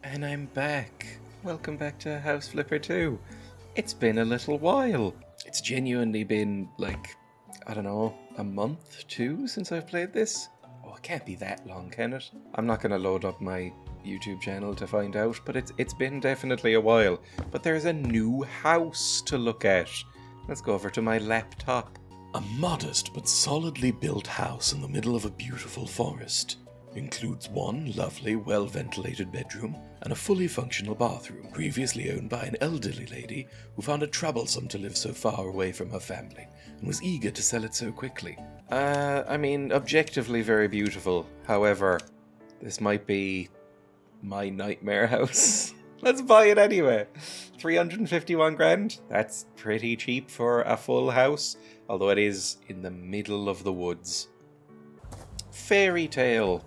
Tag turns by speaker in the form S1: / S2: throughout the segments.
S1: And I'm back. Welcome back to House Flipper 2. It's been a little while. It's genuinely been, I don't know, a month, two since I've played this? Oh, it can't be that long, can it? I'm not going to load up my YouTube channel to find out, but it's been definitely a while. But there's a new house to look at. Let's go over to my laptop.
S2: A modest but solidly built house in the middle of a beautiful forest. Includes one lovely, well-ventilated bedroom and a fully functional bathroom, previously owned by an elderly lady who found it troublesome to live so far away from her family and was eager to sell it so quickly.
S1: Objectively very beautiful. However, this might be my nightmare house. Let's buy it anyway. 351 grand. That's pretty cheap for a full house, although it is in the middle of the woods. Fairy tale.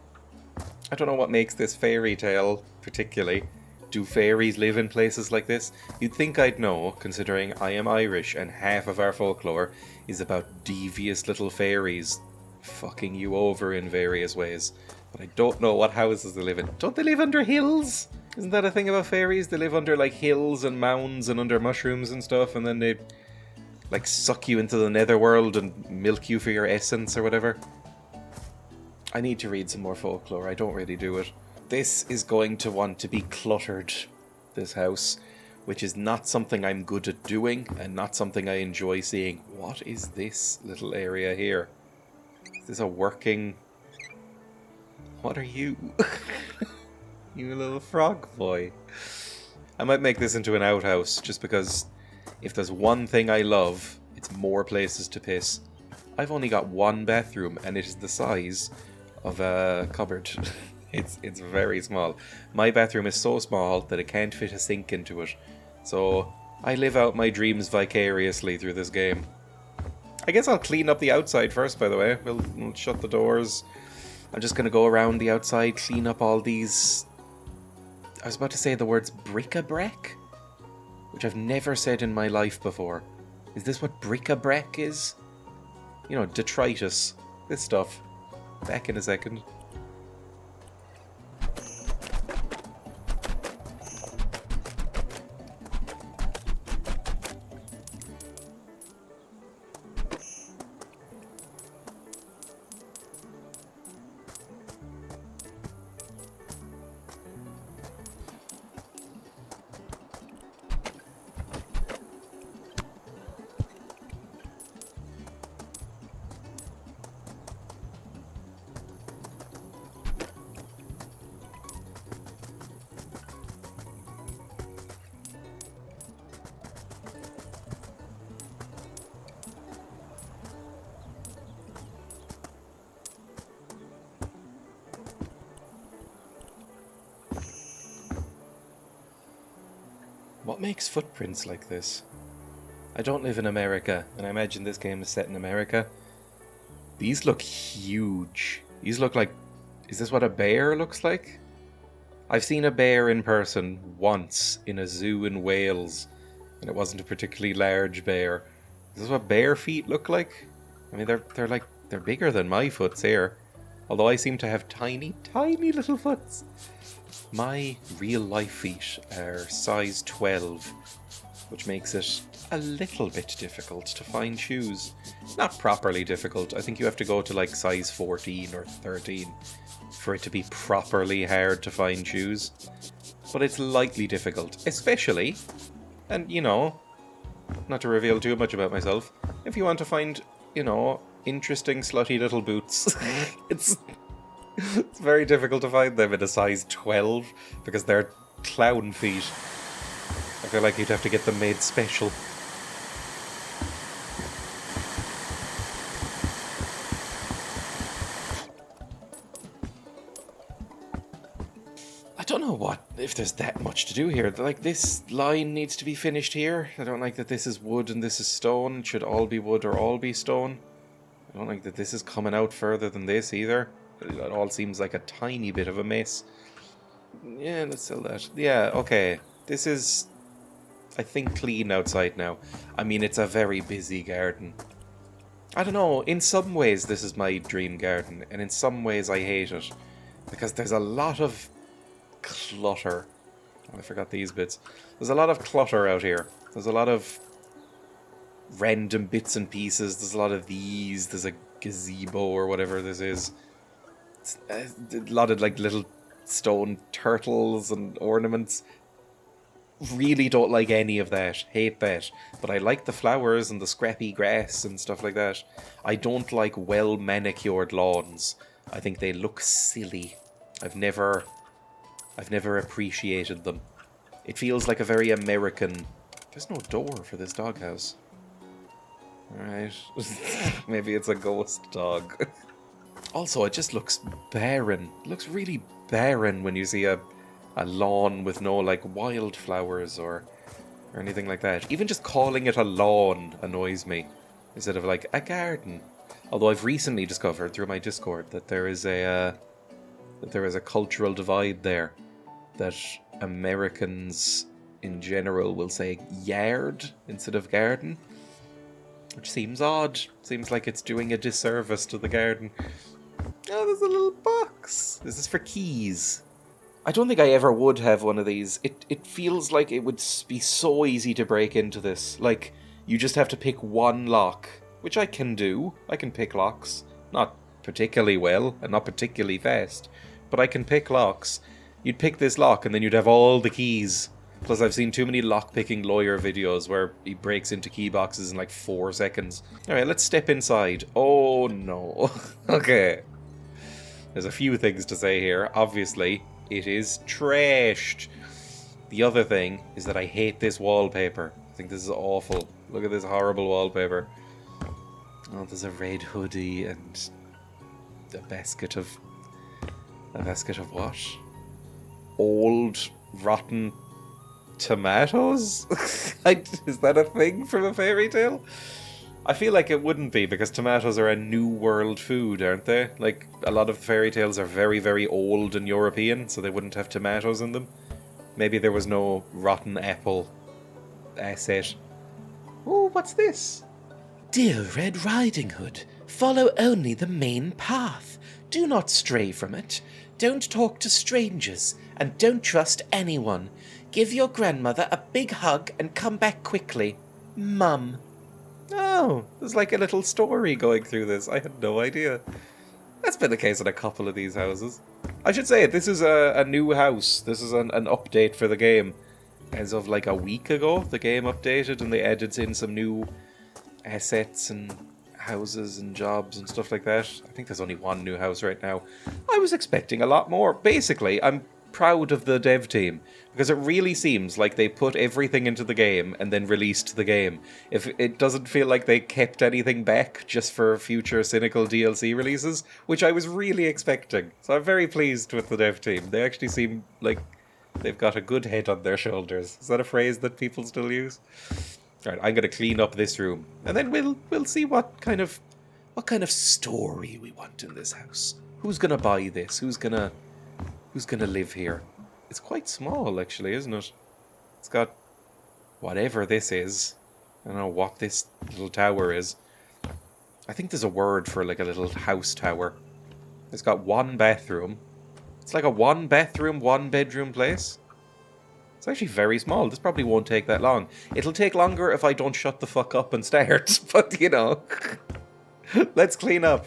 S1: I don't know what makes this fairy tale particularly. Do fairies live in places like this? You'd think I'd know, considering I am Irish and half of our folklore is about devious little fairies fucking you over in various ways. But I don't know what houses they live in. Don't they live under hills? Isn't that a thing about fairies? They live under hills and mounds and under mushrooms and stuff, and then they suck you into the netherworld and milk you for your essence or whatever. I need to read some more folklore. I don't really do it. This is going to want to be cluttered, this house, which is not something I'm good at doing and not something I enjoy seeing. What is this little area here? Is this a working... What are you? You little frog boy. I might make this into an outhouse just because if there's one thing I love, it's more places to piss. I've only got one bathroom and it is the size of a cupboard. It's very small. My bathroom is so small that it can't fit a sink into it. So I live out my dreams vicariously through this game. I guess I'll clean up the outside first, by the way. We'll shut the doors. I'm just going to go around the outside, clean up all these... I was about to say the words bric-a-brac, which I've never said in my life before. Is this what bric-a-brac is? You know, detritus. This stuff. Back in a second. What makes footprints like this? I don't live in America, and I imagine this game is set in America. These look huge. These look like... Is this what a bear looks like? I've seen a bear in person once in a zoo in Wales, and it wasn't a particularly large bear. Is this what bare feet look like? I mean, they're bigger than my foots here. Although I seem to have tiny, tiny little foots. My real life feet are size 12, which makes it a little bit difficult to find shoes. Not properly difficult. I think you have to go to size 14 or 13 for it to be properly hard to find shoes. But it's lightly difficult, especially, and not to reveal too much about myself, if you want to find, interesting slutty little boots. It's very difficult to find them in a size 12 because they're clown feet. I feel like you'd have to get them made special. I don't know if there's that much to do here. This line needs to be finished here. I don't like that this is wood and this is stone. It should all be wood or all be stone. I don't like that this is coming out further than this either. It all seems like a tiny bit of a mess. Yeah, let's sell that. Yeah, okay. This is, I think, clean outside now. I mean, it's a very busy garden. I don't know, in some ways this is my dream garden, and in some ways I hate it. Because there's a lot of clutter. I forgot these bits. There's a lot of clutter out here. There's a lot of random bits and pieces. There's a lot of these. There's a gazebo or whatever this is. It's a lot of like little stone turtles and ornaments. Really don't like any of that. Hate that. But I like the flowers and the scrappy grass and stuff like that. I don't like well manicured lawns. I think they look silly. I've never appreciated them. It feels like a very American... There's no door for this doghouse. Alright. Maybe it's a ghost dog. Also, it just looks barren. It looks really barren when you see a lawn with no, like, wildflowers or anything like that. Even just calling it a lawn annoys me, instead of, like, a garden. Although I've recently discovered through my Discord that there is a cultural divide there. That Americans in general will say yard instead of garden. Which seems odd. Seems like it's doing a disservice to the garden. Oh, there's a little box. This is for keys. I don't think I ever would have one of these. It feels like it would be so easy to break into this. Like, you just have to pick one lock, which I can do. I can pick locks. Not particularly well, and not particularly fast. But I can pick locks. You'd pick this lock, and then you'd have all the keys. Plus, I've seen too many lock-picking lawyer videos where he breaks into key boxes in like 4 seconds. Alright, let's step inside. Oh, no. Okay. There's a few things to say here. Obviously, it is trashed. The other thing is that I hate this wallpaper. I think this is awful. Look at this horrible wallpaper. Oh, there's a red hoodie and a basket of... A basket of what? Old, rotten tomatoes? Is that a thing from a fairy tale? I feel like it wouldn't be, because tomatoes are a new world food, aren't they? Like, a lot of fairy tales are very, very old and European, so they wouldn't have tomatoes in them. Maybe there was no rotten apple asset. Oh, what's this?
S2: Dear Red Riding Hood, follow only the main path. Do not stray from it. Don't talk to strangers, and don't trust anyone. Give your grandmother a big hug and come back quickly. Mum.
S1: Oh, there's like a little story going through this. I had no idea. That's been the case in a couple of these houses. I should say, this is a new house. This is an update for the game. As of like a week ago, the game updated and they added in some new assets and houses and jobs and stuff like that. I think there's only one new house right now. I was expecting a lot more. Basically, I'm proud of the dev team, because it really seems like they put everything into the game and then released the game. If it doesn't feel like they kept anything back just for future cynical DLC releases, which I was really expecting. So I'm very pleased with the dev team. They actually seem like they've got a good head on their shoulders. Is that a phrase that people still use? Alright, I'm gonna clean up this room, and then we'll see what kind of story we want in this house. Who's gonna buy this? Who's gonna live here? It's quite small, actually, isn't it? It's got whatever this is. I don't know what this little tower is. I think there's a word for like a little house tower. It's got one bathroom. It's like a one bathroom, one bedroom place. It's actually very small. This probably won't take that long. It'll take longer if I don't shut the fuck up and start. But, you know, let's clean up.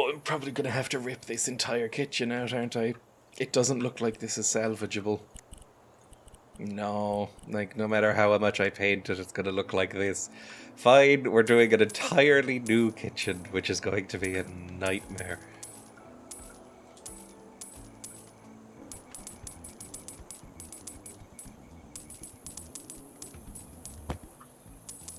S2: Oh, I'm probably going to have to rip this entire kitchen out, aren't I? It doesn't look like this is salvageable.
S1: No, like, no matter how much I paint it, it's going to look like this. Fine, we're doing an entirely new kitchen, which is going to be a nightmare.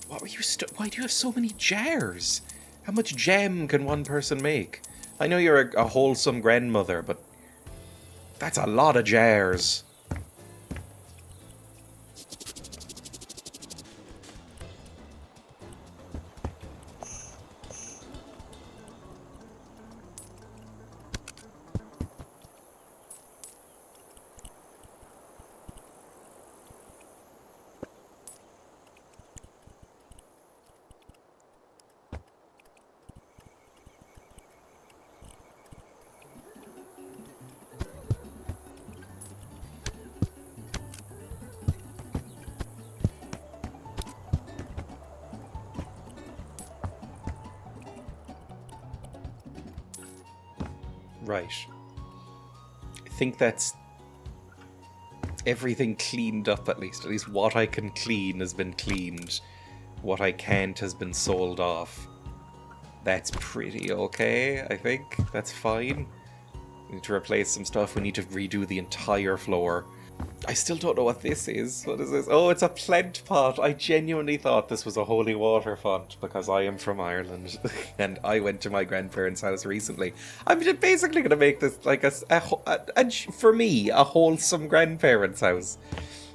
S1: What were you why do you have so many jars? How much jam can one person make? I know you're a wholesome grandmother, but that's a lot of jars. Right. I think that's everything cleaned up at least. At least what I can clean has been cleaned. What I can't has been sold off. That's pretty okay, I think. That's fine. We need to replace some stuff. We need to redo the entire floor. I still don't know what this is. What is this? Oh, it's a plant pot. I genuinely thought this was a holy water font because I am from Ireland and I went to my grandparents' house recently. I'm just basically going to make this like for me, a wholesome grandparents' house.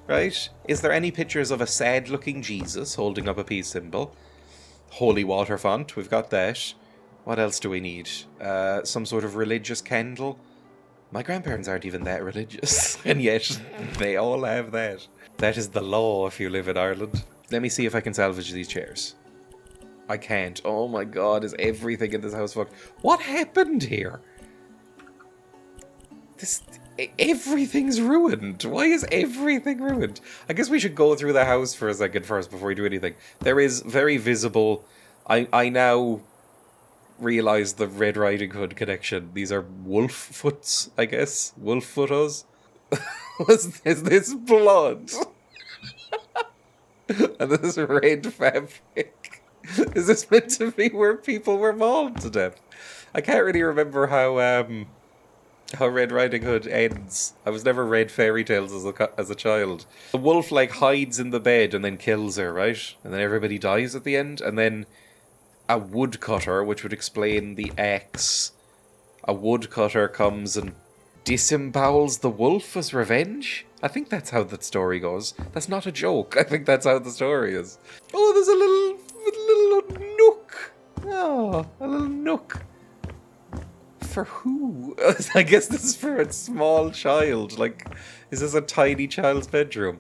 S1: Right? Is there any pictures of a sad-looking Jesus holding up a peace symbol? Holy water font, we've got that. What else do we need? Some sort of religious candle? My grandparents aren't even that religious, and yet they all have that. That is the law if you live in Ireland. Let me see if I can salvage these chairs. I can't. Oh my god, is everything in this house fucked? What happened here? Everything's ruined. Why is everything ruined? I guess we should go through the house for a second first before we do anything. There is very visible... I now realize the Red Riding Hood connection. These are wolf foots, I guess. Wolf footos. Is this blood? And this red fabric. Is this meant to be where people were mauled to death? I can't really remember how Red Riding Hood ends. I was never read fairy tales as a child. The wolf like hides in the bed and then kills her, right? And then everybody dies at the end, and then a woodcutter, which would explain the axe. A woodcutter comes and disembowels the wolf as revenge? I think that's how that story goes. That's not a joke. I think that's how the story is. Oh, there's a little nook. Oh, a little nook. For who? I guess this is for a small child. Like, is this a tiny child's bedroom?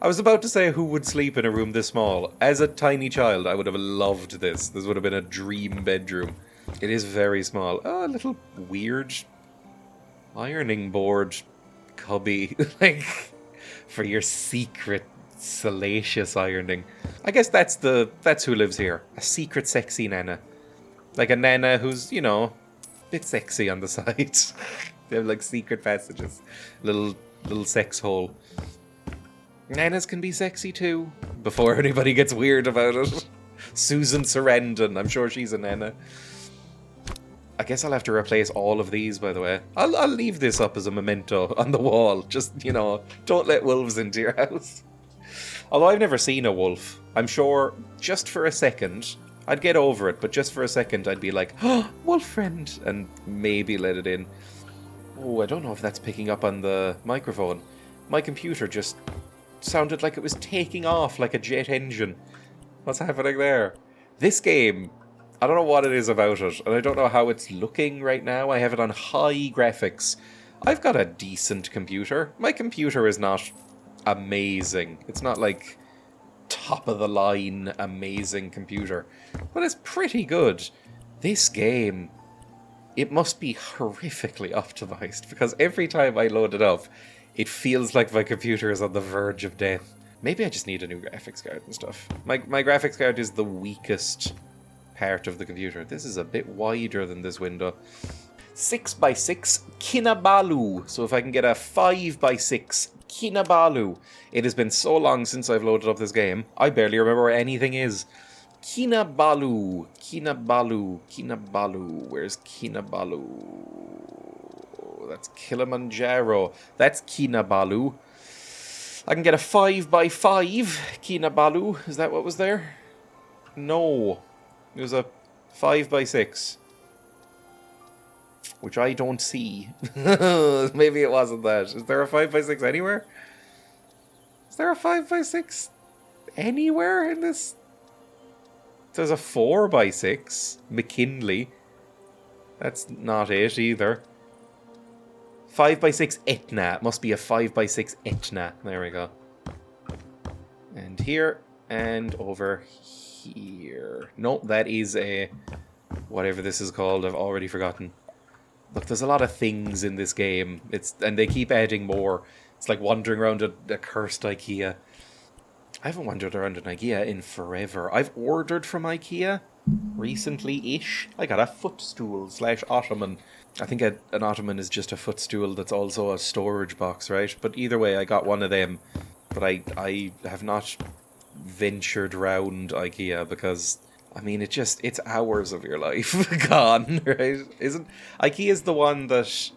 S1: I was about to say who would sleep in a room this small. As a tiny child, I would have loved this. This would have been a dream bedroom. It is very small. Oh, a little weird ironing board cubby. Like, for your secret, salacious ironing. I guess that's who lives here. A secret sexy nana. Like a nana who's, you know, a bit sexy on the side. They have like secret passages. Little sex hole. Nanas can be sexy too, before anybody gets weird about it. Susan Sarandon, I'm sure she's a nana. I guess I'll have to replace all of these, by the way. I'll leave this up as a memento on the wall. Just, you know, don't let wolves into your house. Although I've never seen a wolf. I'm sure, just for a second, I'd get over it, but just for a second I'd be like, oh, wolf friend, and maybe let it in. Oh, I don't know if that's picking up on the microphone. My computer just sounded like it was taking off like a jet engine. What's happening there? This game, I don't know what it is about it, and I don't know how it's looking right now. I have it on high graphics. I've got a decent computer. My computer is not amazing. It's not like top of the line amazing computer, but it's pretty good. This game, it must be horrifically optimized, because every time I load it up, it feels like my computer is on the verge of death. Maybe I just need a new graphics card and stuff. My graphics card is the weakest part of the computer. This is a bit wider than this window. 6x6 Kinabalu. So if I can get a 5x6 Kinabalu. It has been so long since I've loaded up this game. I barely remember where anything is. Kinabalu. Kinabalu. Kinabalu. Where's Kinabalu? That's Kilimanjaro. That's Kinabalu. I can get a 5x5 Kinabalu. Is that what was there? No. It was a 5x6. Which I don't see. Maybe it wasn't that. Is there a 5x6 anywhere? Is there a 5x6 anywhere in this? There's a 4x6. McKinley. That's not it either. 5x6 Etna. It must be a 5x6 Etna. There we go. And here. And over here. Nope, that is a... whatever this is called. I've already forgotten. Look, there's a lot of things in this game. And they keep adding more. It's like wandering around a cursed IKEA. I haven't wandered around an IKEA in forever. I've ordered from IKEA recently-ish. I got a footstool / ottoman. I think an ottoman is just a footstool that's also a storage box, right? But either way, I got one of them. But I have not ventured round IKEA because... I mean, it's hours of your life gone, right? Isn't IKEA's the one that...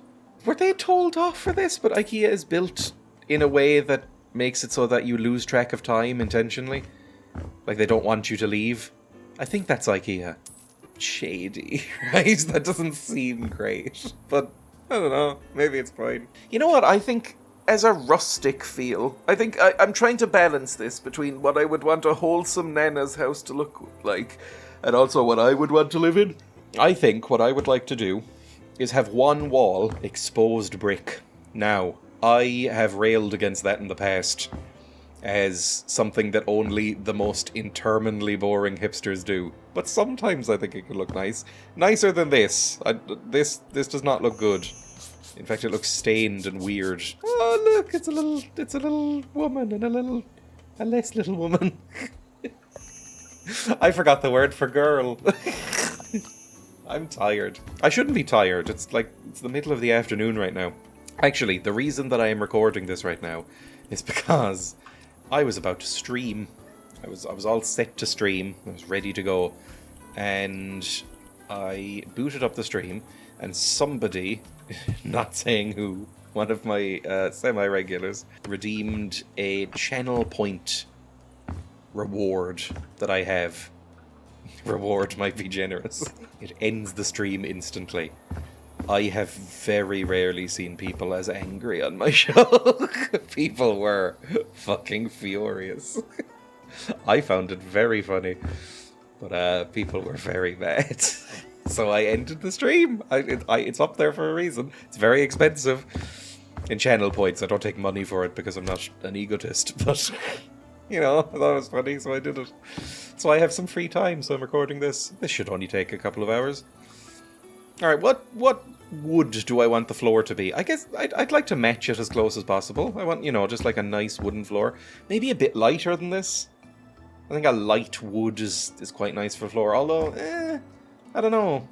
S1: Were they told off for this? But IKEA is built in a way that makes it so that you lose track of time intentionally. Like, they don't want you to leave. I think that's IKEA. Shady, right? That doesn't seem great. But, I don't know. Maybe it's fine. You know what? I think... as a rustic feel, I think I'm trying to balance this between what I would want a wholesome Nana's house to look like and also what I would want to live in. I think what I would like to do is have one wall exposed brick. Now, I have railed against that in the past as something that only the most interminably boring hipsters do. But sometimes I think it could look nice. Nicer than this. This does not look good. In fact, it looks stained and weird. Oh, look, it's a little woman and a less little woman. I forgot the word for girl. I'm tired. I shouldn't be tired. It's the middle of the afternoon right now. Actually, the reason that I am recording this right now is because I was about to stream. I was all set to stream. I was ready to go. And I booted up the stream and somebody... not saying who, one of my semi-regulars, redeemed a channel point reward that I have. Reward might be generous. It ends the stream instantly. I have very rarely seen people as angry on my show. People were fucking furious. I found it very funny, but people were very mad. So I ended the stream. It's up there for a reason. It's very expensive. In channel points, I don't take money for it because I'm not an egotist. But, you know, I thought it was funny, so I did it. So I have some free time, so I'm recording this. This should only take a couple of hours. Alright, what wood do I want the floor to be? I guess I'd like to match it as close as possible. I want, you know, just like a nice wooden floor. Maybe a bit lighter than this. I think a light wood is quite nice for floor, although, I don't know.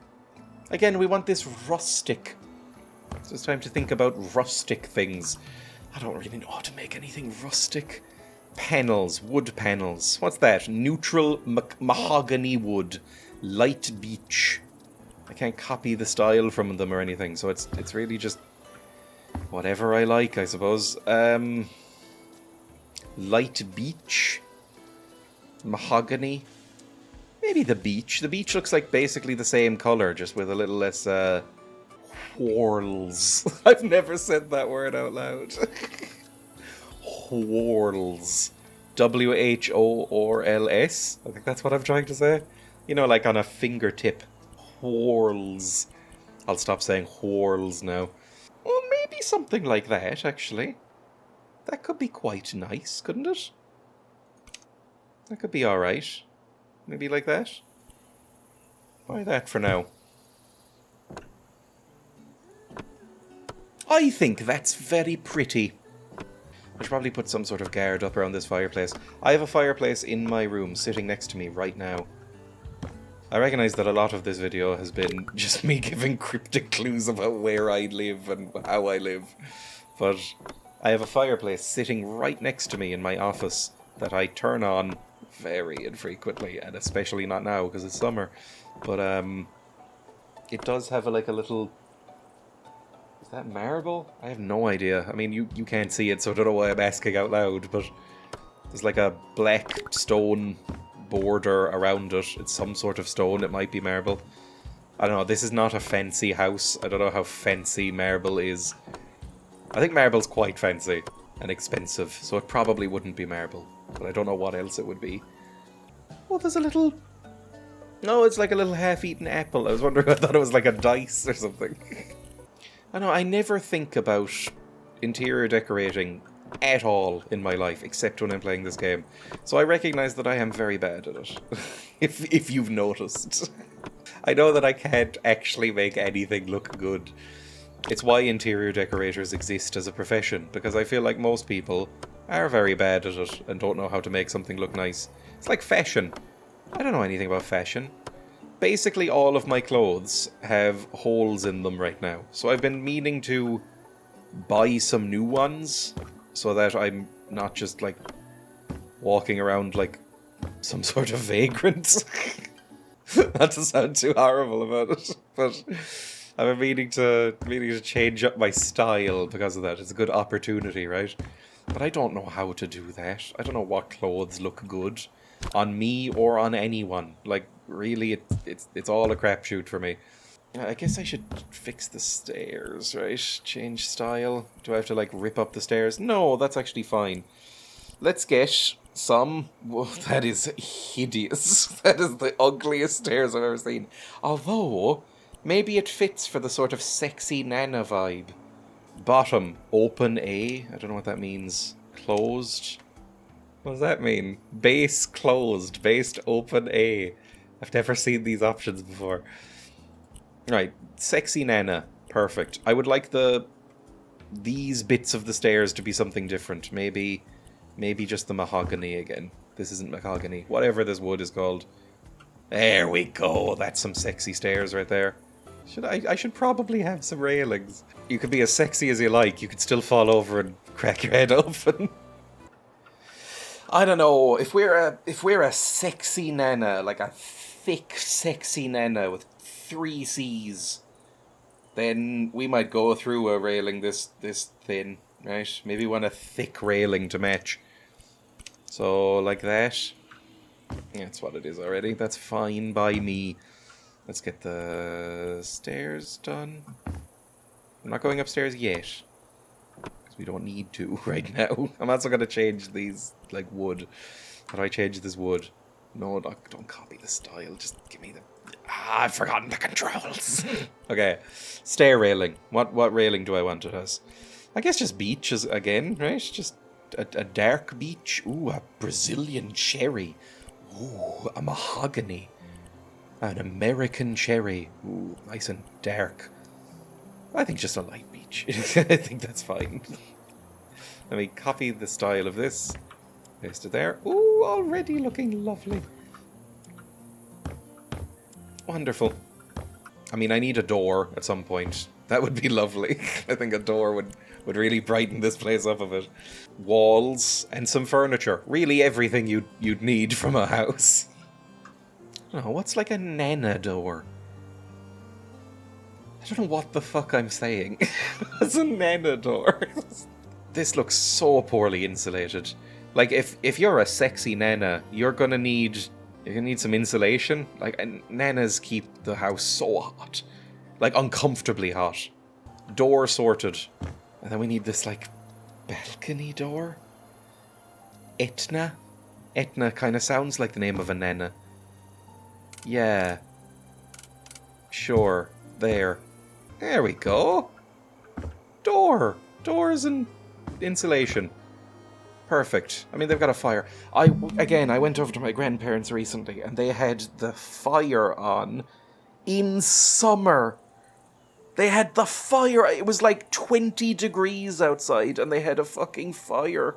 S1: Again, we want this rustic. So it's time to think about rustic things. I don't really know how to make anything rustic. Panels, wood panels. What's that? Neutral mahogany wood. Light beech. I can't copy the style from them or anything, so it's really just whatever I like, I suppose. Light beech. Mahogany. Maybe the beech. The beech looks like basically the same colour, just with a little less, whorls. I've never said that word out loud. Whorls. WHORLS? I think that's what I'm trying to say. You know, like on a fingertip. Whorls. I'll stop saying whorls now. Well, maybe something like that, actually. That could be quite nice, couldn't it? That could be alright. Maybe like that? Buy that for now. I think that's very pretty. I should probably put some sort of guard up around this fireplace. I have a fireplace in my room sitting next to me right now. I recognise that a lot of this video has been just me giving cryptic clues about where I live and how I live. But I have a fireplace sitting right next to me in my office that I turn on very infrequently, and especially not now because it's summer. But it does have a little... Is that marble? I have no idea. I mean, you can't see it, so I don't know why I'm asking out loud, but there's like a black stone border around it. It's some sort of stone. It might be marble. I don't know. This is not a fancy house. I don't know how fancy marble is. I think marble's quite fancy and expensive, so it probably wouldn't be marble. But I don't know what else it would be. Oh, there's a little... No, it's like a little half-eaten apple. I was wondering, I thought it was like a dice or something. I know, I never think about interior decorating at all in my life, except when I'm playing this game. So I recognise that I am very bad at it, if you've noticed. I know that I can't actually make anything look good. It's why interior decorators exist as a profession, because I feel like most people are very bad at it and don't know how to make something look nice. It's like fashion. I don't know anything about fashion. Basically all of my clothes have holes in them right now, so I've been meaning to buy some new ones so that I'm not just like walking around like some sort of vagrant. Not to sound too horrible about it, but I've been meaning to change up my style because of that. It's a good opportunity, right? But I don't know how to do that. I don't know what clothes look good on me or on anyone. Like, really, it's all a crapshoot for me. I guess I should fix the stairs, right? Change style. Do I have to, like, rip up the stairs? No, that's actually fine. Let's get some... Whoa, that is hideous. That is the ugliest stairs I've ever seen. Although, maybe it fits for the sort of sexy Nana vibe. Bottom, open A. I don't know what that means. Closed. What does that mean? Base closed. Based open A. I've never seen these options before. Right, sexy Nana. Perfect. I would like these bits of the stairs to be something different. Maybe just the mahogany again. This isn't mahogany. Whatever this wood is called. There we go. That's some sexy stairs right there. I should probably have some railings. You could be as sexy as you like. You could still fall over and crack your head open. I don't know. If we're a sexy Nana, like a thick sexy Nana with 3 C's, then we might go through a railing this thin, right? Maybe want a thick railing to match. So like that. That's what it is already. That's fine by me. Let's get the stairs done. I'm not going upstairs yet, because we don't need to right now. I'm also going to change these, like, wood. How do I change this wood? No, don't copy the style. Just give me the... I've forgotten the controls. Okay, stair railing. What railing do I want it as? I guess just beach is again, right? Just a dark beach. Ooh, a Brazilian cherry. Ooh, a mahogany. An American cherry. Ooh, nice and dark. I think just a light beach. I think that's fine. Let me copy the style of this. Paste it there. Ooh, already looking lovely. Wonderful. I mean, I need a door at some point. That would be lovely. I think a door would really brighten this place up a bit. Walls and some furniture. Really everything you'd need from a house. I don't know, what's like a Nana door? I don't know what the fuck I'm saying. What's a Nana door? This looks so poorly insulated. Like, if you're a sexy Nana, you're gonna need some insulation. Like, Nanas keep the house so hot. Like, uncomfortably hot. Door sorted. And then we need this, like, balcony door? Etna? Etna kind of sounds like the name of a Nana. Yeah. Sure. There. There we go. Door. Doors and insulation. Perfect. I mean, they've got a fire. I went over to my grandparents recently, and they had the fire on in summer. They had the fire. It was like 20 degrees outside, and they had a fucking fire.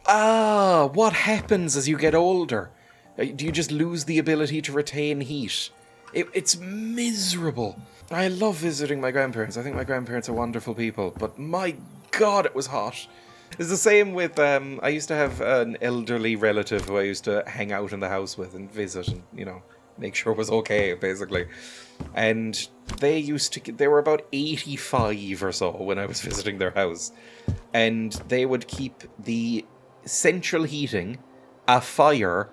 S1: Ah, what happens as you get older? Do you just lose the ability to retain heat? It's miserable. I love visiting my grandparents. I think my grandparents are wonderful people, but my God, it was hot. It's the same with, I used to have an elderly relative who I used to hang out in the house with and visit and, make sure it was okay, basically. And they were about 85 or so when I was visiting their house. And they would keep the central heating, a fire,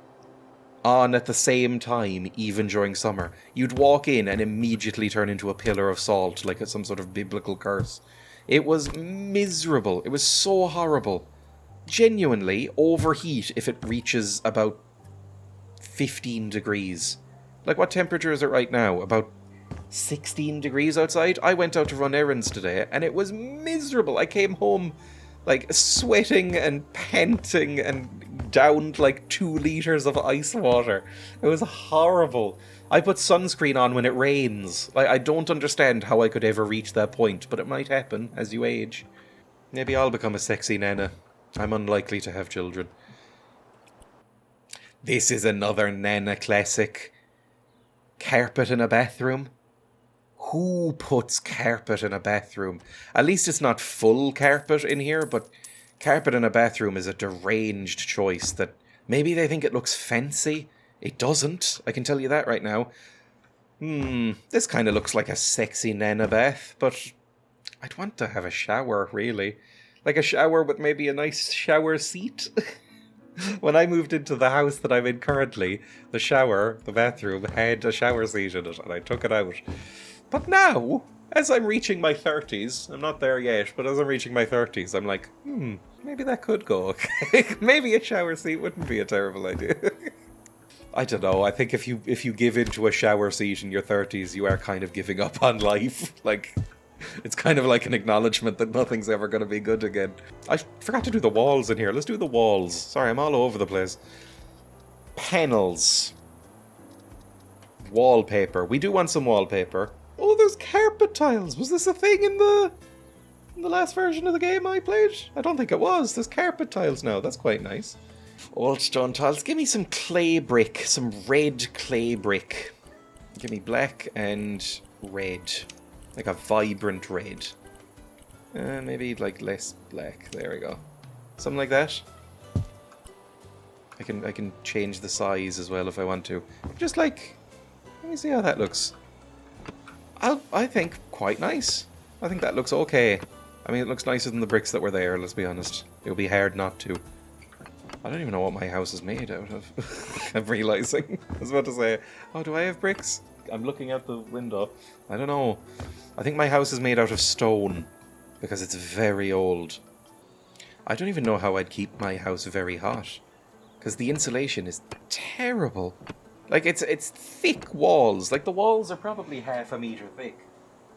S1: on at the same time, even during summer. You'd walk in and immediately turn into a pillar of salt, like some sort of biblical curse. It was miserable. It was so horrible. Genuinely overheat if it reaches about 15 degrees. Like, what temperature is it right now? About 16 degrees outside? I went out to run errands today, and it was miserable. I came home, like, sweating and panting and downed, like, 2 liters of ice water. It was horrible. I put sunscreen on when it rains. I don't understand how I could ever reach that point, but it might happen as you age. Maybe I'll become a sexy nana. I'm unlikely to have children. This is another nana classic. Carpet in a bathroom? Who puts carpet in a bathroom? At least it's not full carpet in here, but carpet in a bathroom is a deranged choice that maybe they think it looks fancy. It doesn't. I can tell you that right now. This kind of looks like a sexy nana bath, but I'd want to have a shower, really. Like a shower with maybe a nice shower seat. When I moved into the house that I'm in currently, the bathroom, had a shower seat in it, and I took it out. But now, as I'm reaching my 30s, I'm not there yet, but as I'm reaching my 30s, I'm like, maybe that could go okay. Maybe a shower seat wouldn't be a terrible idea. I don't know, I think if you give into a shower seat in your 30s, you are kind of giving up on life. Like, it's kind of like an acknowledgement that nothing's ever going to be good again. I forgot to do the walls in here. Let's do the walls. Sorry, I'm all over the place. Panels. Wallpaper. We do want some wallpaper. Oh, there's carpet tiles. Was this a thing in the last version of the game I played? I don't think it was. There's carpet tiles now. That's quite nice. Old stone tiles. Give me some clay brick. Some red clay brick. Give me black and red. Like a vibrant red. Maybe like less black. There we go. Something like that. I can change the size as well if I want to. Just like, let me see how that looks. I think quite nice. I think that looks okay. I mean, it looks nicer than the bricks that were there, let's be honest. It would be hard not to. I don't even know what my house is made out of. I'm realizing. I was about to say, oh, do I have bricks? I'm looking out the window. I don't know. I think my house is made out of stone because it's very old. I don't even know how I'd keep my house very hot because the insulation is terrible. Like, it's thick walls. Like, the walls are probably half a meter thick.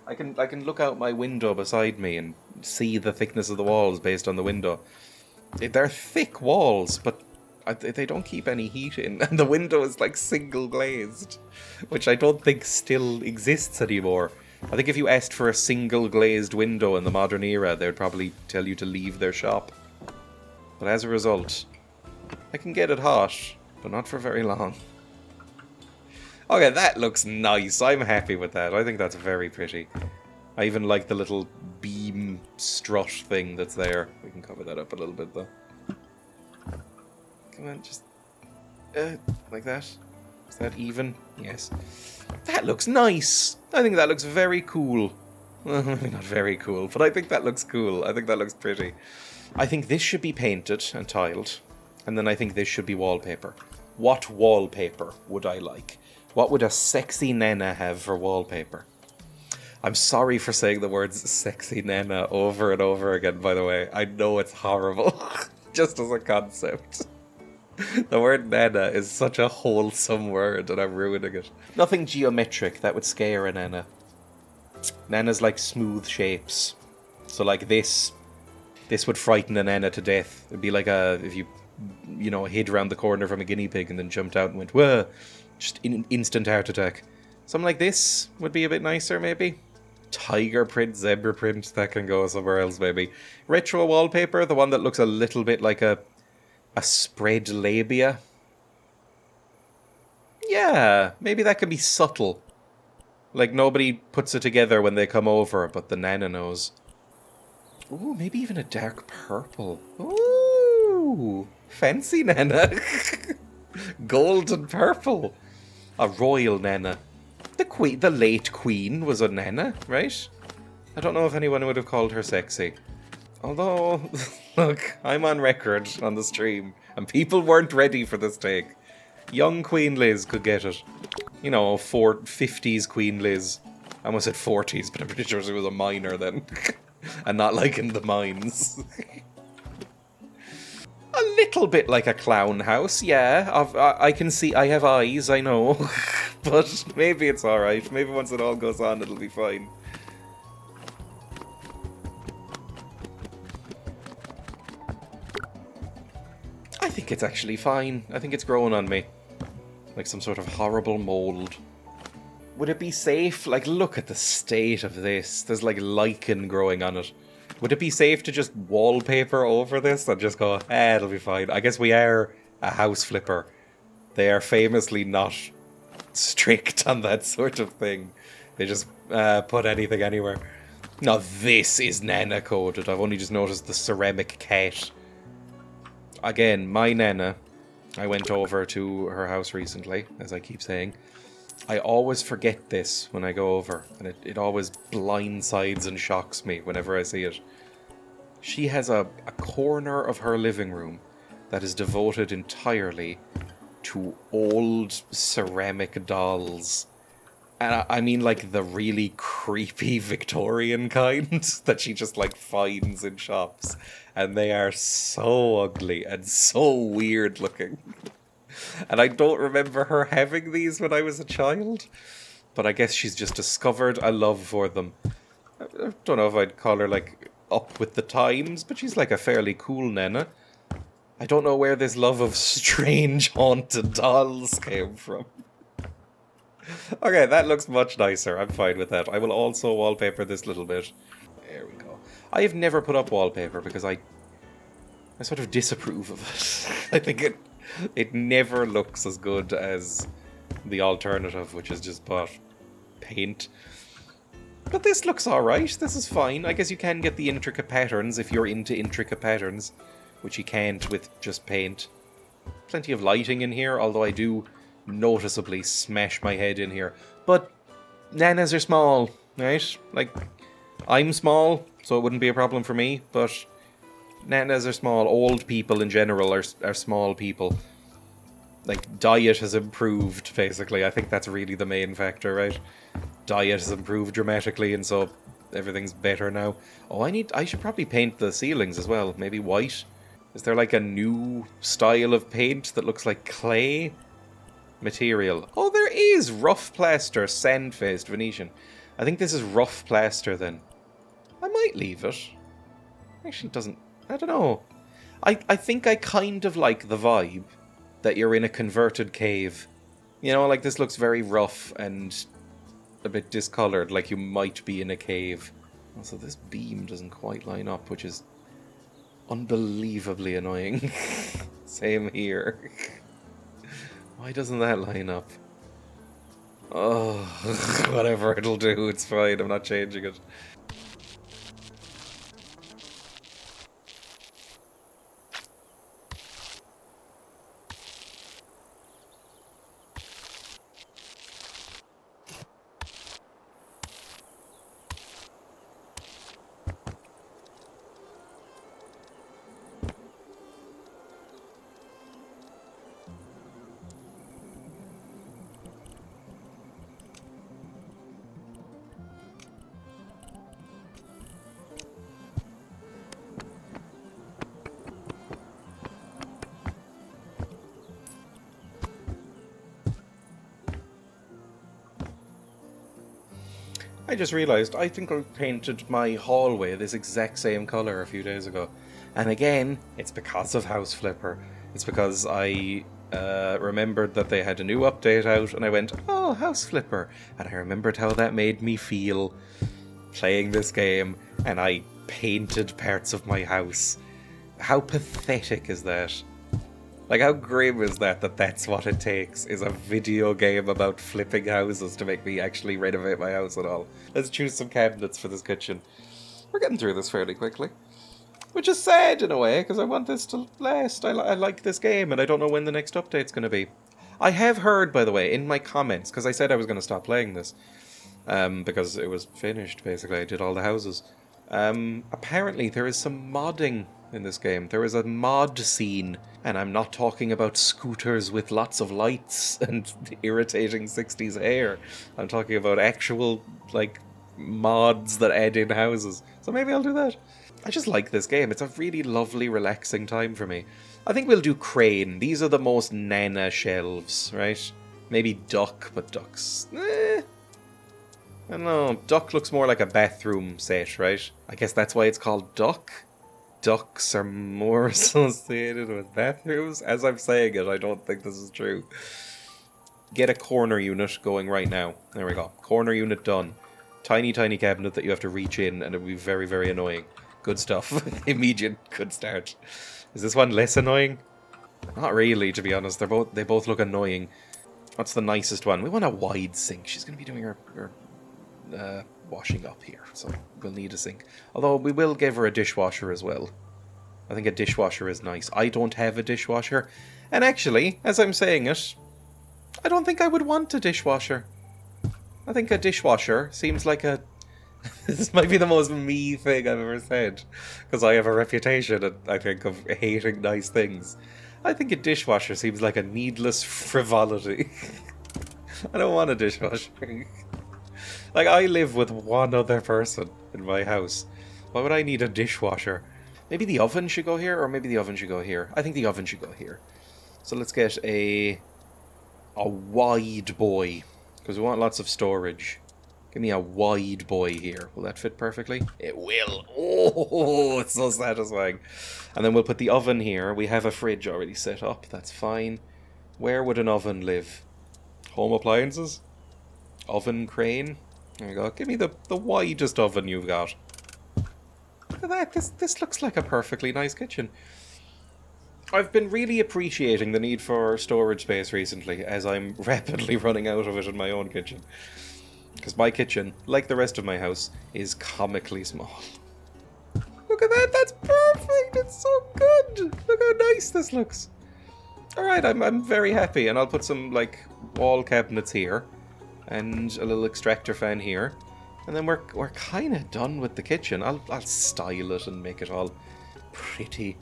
S1: I can look out my window beside me and see the thickness of the walls based on the window. They're thick walls, but they don't keep any heat in. And the window is, like, single glazed, which I don't think still exists anymore. I think if you asked for a single glazed window in the modern era, they'd probably tell you to leave their shop. But as a result, I can get it hot, but not for very long. Okay, that looks nice. I'm happy with that. I think that's very pretty. I even like the little beam strut thing that's there. We can cover that up a little bit, though. Come on, just... like that. Is that even? Yes. That looks nice. I think that looks very cool. Well, maybe not very cool, but I think that looks cool. I think that looks pretty. I think this should be painted and tiled, and then I think this should be wallpaper. What wallpaper would I like? What would a sexy nana have for wallpaper? I'm sorry for saying the words sexy nana over and over again, by the way. I know it's horrible, just as a concept. The word nana is such a wholesome word, and I'm ruining it. Nothing geometric that would scare a nana. Nanas like smooth shapes. So like this would frighten a nana to death. It'd be like if you hid around the corner from a guinea pig and then jumped out and went, whoa, just instant heart attack. Something like this would be a bit nicer, maybe. Tiger print, zebra print, that can go somewhere else, maybe. Retro wallpaper, the one that looks a little bit like a spread labia. Yeah, maybe that can be subtle. Like, nobody puts it together when they come over, but the Nana knows. Ooh, maybe even a dark purple. Ooh, fancy Nana. Gold and purple. A royal Nana. The late queen was a Nana, right? I don't know if anyone would have called her sexy. Although, look, I'm on record on the stream, and people weren't ready for this take. Young Queen Liz could get it. You know, 50s Queen Liz. I almost said 40s, but I'm pretty sure she was a minor then. And not like in the mines. A little bit like a clown house, yeah. I can see, I have eyes, I know. But maybe it's alright. Maybe once it all goes on, it'll be fine. I think it's actually fine. I think it's growing on me. Like some sort of horrible mold. Would it be safe? Like, look at the state of this. There's like lichen growing on it. Would it be safe to just wallpaper over this and just go, it'll be fine? I guess we are a house flipper. They are famously not strict on that sort of thing. They just put anything anywhere. Now this is Nana coded. I've only just noticed the ceramic cat. Again, my Nana. I went over to her house recently, as I keep saying. I always forget this when I go over, and it always blindsides and shocks me whenever I see it. She has a corner of her living room that is devoted entirely to old ceramic dolls. And I mean like the really creepy Victorian kind that she just like finds in shops. And they are so ugly and so weird looking. And I don't remember her having these when I was a child. But I guess she's just discovered a love for them. I don't know if I'd call her like up with the times, but she's like a fairly cool Nana. I don't know where this love of strange haunted dolls came from. Okay, that looks much nicer. I'm fine with that. I will also wallpaper this little bit. There we go. I have never put up wallpaper because I sort of disapprove of it. I think it never looks as good as the alternative, which is just put paint. But this looks alright. This is fine. I guess you can get the intricate patterns if you're into intricate patterns, which you can't with just paint. Plenty of lighting in here, although I do noticeably smash my head in here. But Nanas are small, right? Like, I'm small, so it wouldn't be a problem for me, but Nanas are small. Old people in general are small people. Like, diet has improved, basically. I think that's really the main factor, right? Diet has improved dramatically, and so everything's better now. Oh, I should probably paint the ceilings as well. Maybe white? Is there like a new style of paint that looks like clay material? Oh, there is! Rough plaster, sand-faced Venetian. I think this is rough plaster then. I might leave it. Actually, it doesn't... I don't know. I think I kind of like the vibe that you're in a converted cave. You know, like this looks very rough and a bit discolored, like you might be in a cave. Also, this beam doesn't quite line up, which is unbelievably annoying. Same here. Why doesn't that line up? Oh, whatever, it'll do, it's fine, I'm not changing it. I just realised, I think I painted my hallway this exact same colour a few days ago. And again, it's because of House Flipper. It's because I remembered that they had a new update out, and I went, oh, House Flipper. And I remembered how that made me feel playing this game, and I painted parts of my house. How pathetic is that? Like, how grim is that that's what it takes, is a video game about flipping houses to make me actually renovate my house at all. Let's choose some cabinets for this kitchen. We're getting through this fairly quickly. Which is sad in a way, because I want this to last. I like this game, and I don't know when the next update's going to be. I have heard, by the way, in my comments, because I said I was going to stop playing this, because it was finished, basically. I did all the houses. Apparently, there is some modding in this game. There is a mod scene, and I'm not talking about scooters with lots of lights and irritating 60s hair. I'm talking about actual, like, mods that add in houses. So maybe I'll do that. I just like this game. It's a really lovely, relaxing time for me. I think we'll do crane. These are the most nana shelves, right? Maybe duck, but ducks... I don't know. Duck looks more like a bathroom set, right? I guess that's why it's called duck. Ducks are more associated with bathrooms. As I'm saying it, I don't think this is true. Get a corner unit going right now. There we go. Corner unit done. Tiny, tiny cabinet that you have to reach in, and it'll be very, very annoying. Good stuff. Immediate good start. Is this one less annoying? Not really, to be honest. They both look annoying. What's the nicest one? We want a wide sink. She's going to be doing her washing up here, so we'll need a sink. Although we will give her a dishwasher as well. I think a dishwasher is nice. I don't have a dishwasher. And actually, as I'm saying it, I don't think I would want a dishwasher. I think a dishwasher seems like a... This might be the most me thing I've ever said, because I have a reputation, I think, of hating nice things. I think a dishwasher seems like a needless frivolity. I don't want a dishwasher. Like, I live with one other person in my house. Why would I need a dishwasher? Maybe the oven should go here, or maybe the oven should go here. I think the oven should go here. So let's get a wide boy, because we want lots of storage. Give me a wide boy here. Will that fit perfectly? It will. Oh, it's so satisfying. And then we'll put the oven here. We have a fridge already set up. That's fine. Where would an oven live? Home appliances? Oven crane? There you go. Give me the widest oven you've got. Look at that. This looks like a perfectly nice kitchen. I've been really appreciating the need for storage space recently, as I'm rapidly running out of it in my own kitchen. Because my kitchen, like the rest of my house, is comically small. Look at that, that's perfect, it's so good! Look how nice this looks. Alright, I'm very happy, and I'll put some, like, wall cabinets here, and a little extractor fan here, and then we're kind of done with the kitchen. I'll style it and make it all pretty.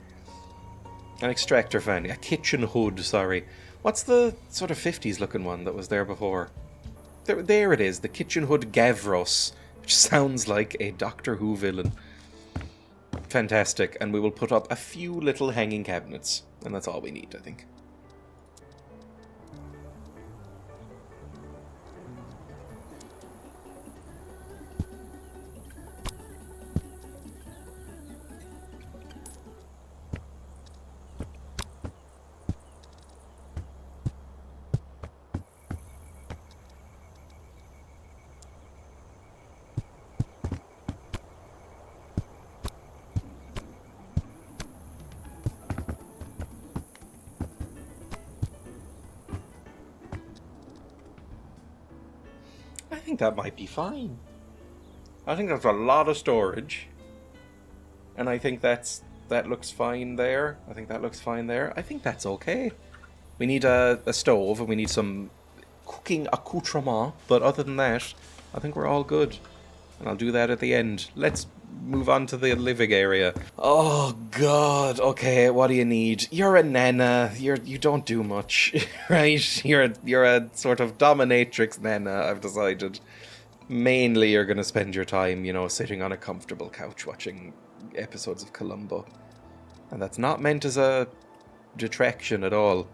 S1: An extractor fan, a kitchen hood, sorry. What's the sort of 50s looking one that was there before? There it is, the kitchen hood Gavros, which sounds like a Doctor Who villain. Fantastic, and we will put up a few little hanging cabinets, and that's all we need, I think. I think that might be fine. I think that's a lot of storage. And I think that looks fine there. I think that looks fine there. I think that's okay. We need a stove and we need some cooking accoutrement. But other than that, I think we're all good. And I'll do that at the end. Let's move on to the living area. Oh god, okay, what do you need? You're a nana, you don't do much, right? You're a sort of dominatrix nana, I've decided. Mainly you're gonna spend your time, you know, sitting on a comfortable couch watching episodes of Columbo. And that's not meant as a detraction at all.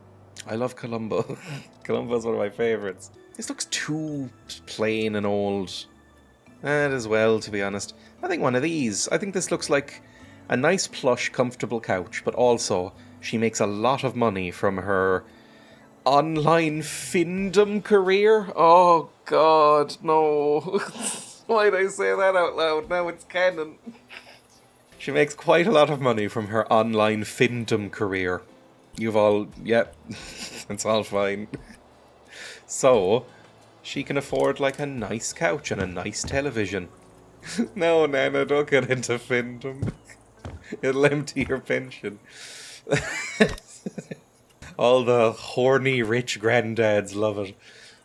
S1: I love Columbo. Columbo's one of my favourites. This looks too plain and old. As well, to be honest. I think one of these. I think this looks like a nice, plush, comfortable couch, but also she makes a lot of money from her online findom career. Oh, God, no. Why'd I say that out loud? Now it's canon. She makes quite a lot of money from her online findom career. You've all... Yep. It's all fine. So, she can afford, like, a nice couch and a nice television. No, Nana, don't get into findom. It'll empty your pension. All the horny rich granddads love it.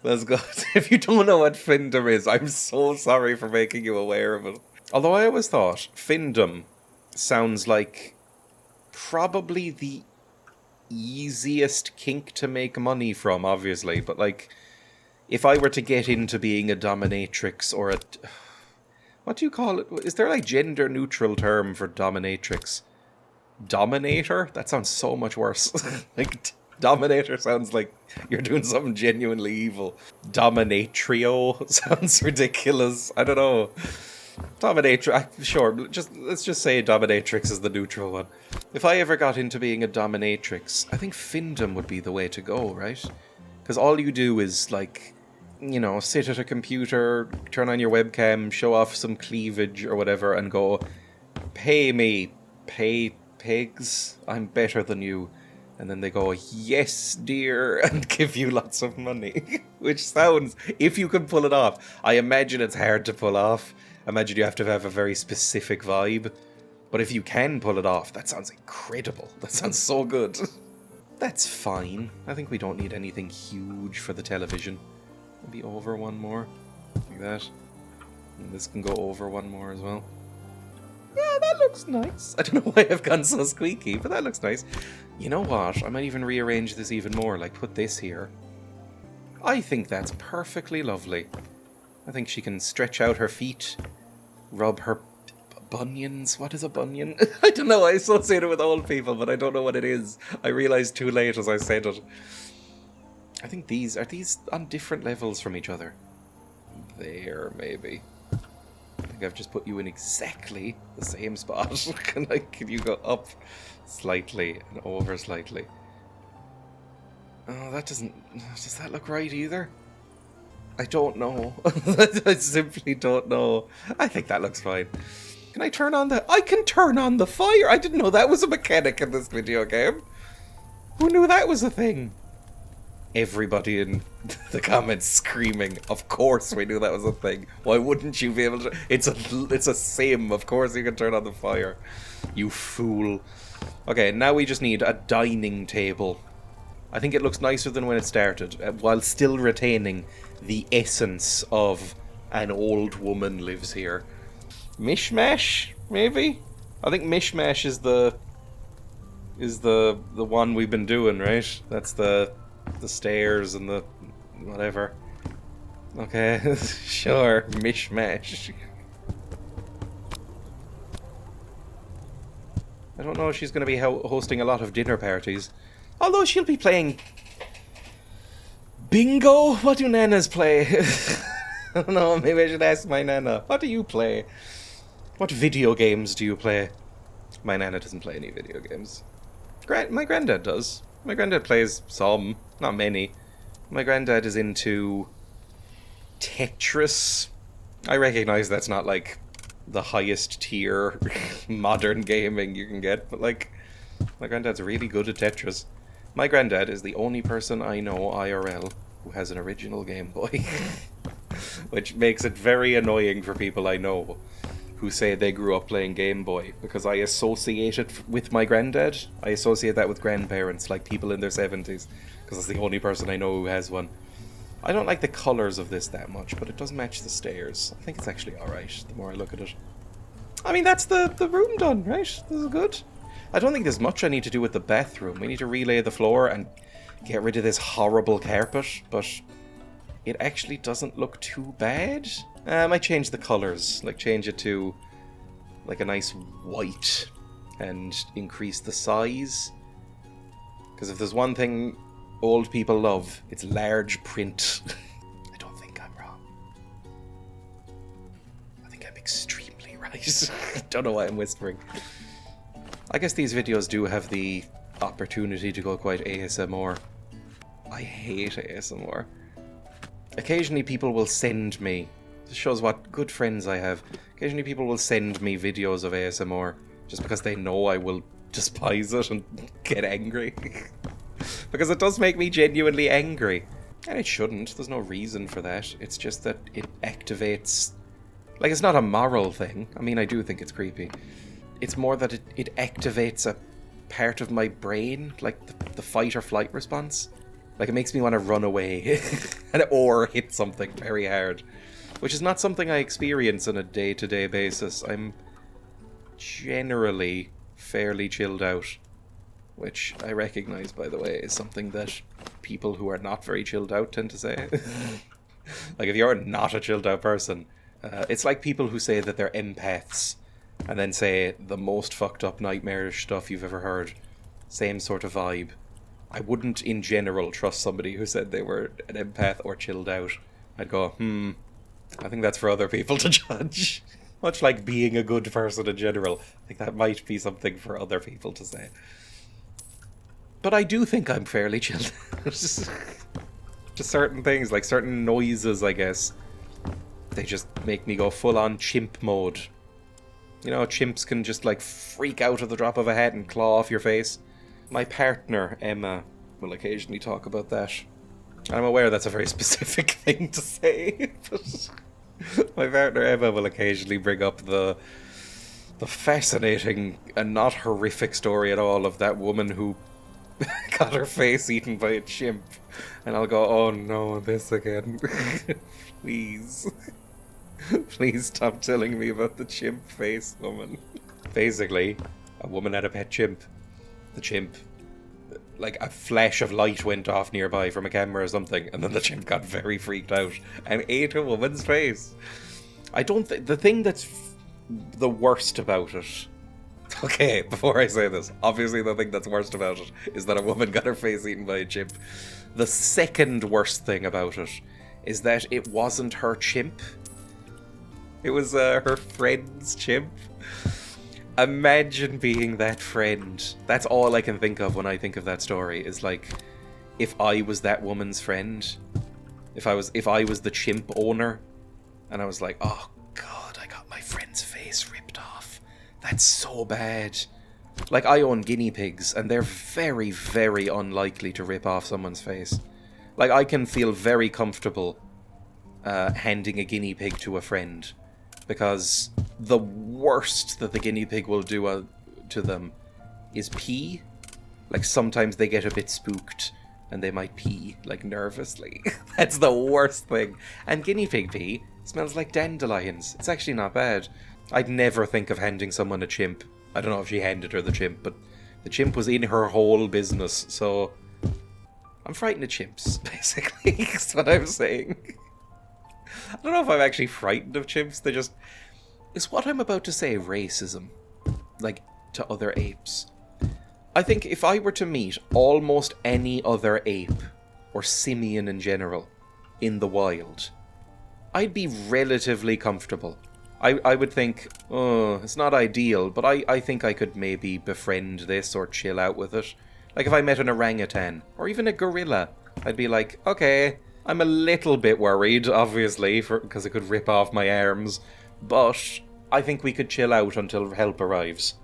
S1: Let's go. If you don't know what findom is, I'm so sorry for making you aware of it. Although I always thought findom sounds like probably the easiest kink to make money from, obviously. But, like, if I were to get into being a dominatrix or a... What do you call it? Is there, like, gender-neutral term for dominatrix? Dominator? That sounds so much worse. Like, dominator sounds like you're doing something genuinely evil. Dominatrio sounds ridiculous. I don't know. Dominatrix, sure, let's just say dominatrix is the neutral one. If I ever got into being a dominatrix, I think findom would be the way to go, right? Because all you do is, like, you know, sit at a computer, turn on your webcam, show off some cleavage or whatever, and go, pay me, pay pigs, I'm better than you. And then they go, yes, dear, and give you lots of money. Which sounds, if you can pull it off, I imagine it's hard to pull off. I imagine you have to have a very specific vibe. But if you can pull it off, that sounds incredible. That sounds so good. That's fine. I think we don't need anything huge for the television. Maybe over one more. Like that. And this can go over one more as well. Yeah, that looks nice. I don't know why I've gone so squeaky, but that looks nice. You know what? I might even rearrange this even more. Like, put this here. I think that's perfectly lovely. I think she can stretch out her feet, rub her bunions. What is a bunion? I don't know. I associate it with old people, but I don't know what it is. I realized too late as I said it. I think these... Are these on different levels from each other? There, maybe. I think I've just put you in exactly the same spot. Can you go up slightly and over slightly? Oh, that doesn't... Does that look right either? I don't know. I simply don't know. I think that looks fine. Can I turn on the... I can turn on the fire! I didn't know that was a mechanic in this video game. Who knew that was a thing? Everybody in the comments screaming, of course we knew that was a thing. Why wouldn't you be able to... It's a sim. Of course you can turn on the fire. You fool. Okay, now we just need a dining table. I think it looks nicer than when it started, while still retaining the essence of an old woman lives here. Mishmash, maybe? I think Mishmash is the one we've been doing, right? That's the stairs and the whatever. Okay, sure, Mishmash. I don't know if she's going to be hosting a lot of dinner parties. Although she'll be playing... Bingo? What do nanas play? I don't know, maybe I should ask my nana. What do you play? What video games do you play? My nana doesn't play any video games. My granddad does. My granddad plays some, not many. My granddad is into Tetris. I recognize that's not like the highest tier modern gaming you can get, but like, my granddad's really good at Tetris. My granddad is the only person I know IRL who has an original Game Boy. Which makes it very annoying for people I know who say they grew up playing Game Boy, because I associate it with my granddad. I associate that with grandparents, like people in their 70s, because that's the only person I know who has one. I don't like the colours of this that much, but it does match the stairs. I think it's actually alright, the more I look at it. I mean, that's the room done, right? This is good. I don't think there's much I need to do with the bathroom. We need to relay the floor and get rid of this horrible carpet, but it actually doesn't look too bad. I might change the colours, like change it to like a nice white and increase the size. Because if there's one thing old people love, it's large print. I don't think I'm wrong. I think I'm extremely right. Don't know why I'm whispering. I guess these videos do have the opportunity to go quite ASMR. I hate ASMR. Occasionally people will send me, this shows what good friends I have, occasionally people will send me videos of ASMR just because they know I will despise it and get angry. Because it does make me genuinely angry. And it shouldn't. There's no reason for that. It's just that it activates... Like, it's not a moral thing. I mean, I do think it's creepy. It's more that it activates a part of my brain, like the fight or flight response. Like, it makes me want to run away or hit something very hard. Which is not something I experience on a day-to-day basis. I'm generally fairly chilled out. Which I recognize, by the way, is something that people who are not very chilled out tend to say. Like, if you're not a chilled out person, it's like people who say that they're empaths and then say the most fucked up nightmarish stuff you've ever heard. Same sort of vibe. I wouldn't in general trust somebody who said they were an empath or chilled out. I'd go, I think that's for other people to judge. Much like being a good person in general. I think that might be something for other people to say. But I do think I'm fairly chilled. Just certain things, like certain noises, I guess. They just make me go full on chimp mode. You know, chimps can just like freak out at the drop of a hat and claw off your face. My partner, Emma, will occasionally talk about that. I'm aware that's a very specific thing to say, but my partner, Emma, will occasionally bring up the fascinating and not horrific story at all of that woman who got her face eaten by a chimp. And I'll go, oh no, this again. Please. Please stop telling me about the chimp face woman. Basically, a woman had a pet chimp. The chimp, like a flash of light went off nearby from a camera or something, and then the chimp got very freaked out and ate a woman's face. I don't think... The thing that's the worst about it... Okay, before I say this, obviously the thing that's worst about it is that a woman got her face eaten by a chimp. The second worst thing about it is that it wasn't her chimp. It was her friend's chimp. Imagine being that friend. That's all I can think of when I think of that story, is like, if I was that woman's friend, if I was the chimp owner, and I was like, oh god, I got my friend's face ripped off. That's so bad. Like, I own guinea pigs, and they're very, very unlikely to rip off someone's face. Like, I can feel very comfortable handing a guinea pig to a friend, because the worst that the guinea pig will do to them is pee. Like, sometimes they get a bit spooked and they might pee, like, nervously. That's the worst thing. And guinea pig pee smells like dandelions. It's actually not bad. I'd never think of handing someone a chimp. I don't know if she handed her the chimp, but the chimp was in her whole business, so I'm frightened of chimps, basically. That's what I'm saying. I don't know if I'm actually frightened of chimps. They just... Is what I'm about to say racism? Like, to other apes? I think if I were to meet almost any other ape, or simian in general, in the wild, I'd be relatively comfortable. I would think, oh, it's not ideal, but I think I could maybe befriend this or chill out with it. Like, if I met an orangutan, or even a gorilla, I'd be like, okay... I'm a little bit worried, obviously, because it could rip off my arms, but I think we could chill out until help arrives.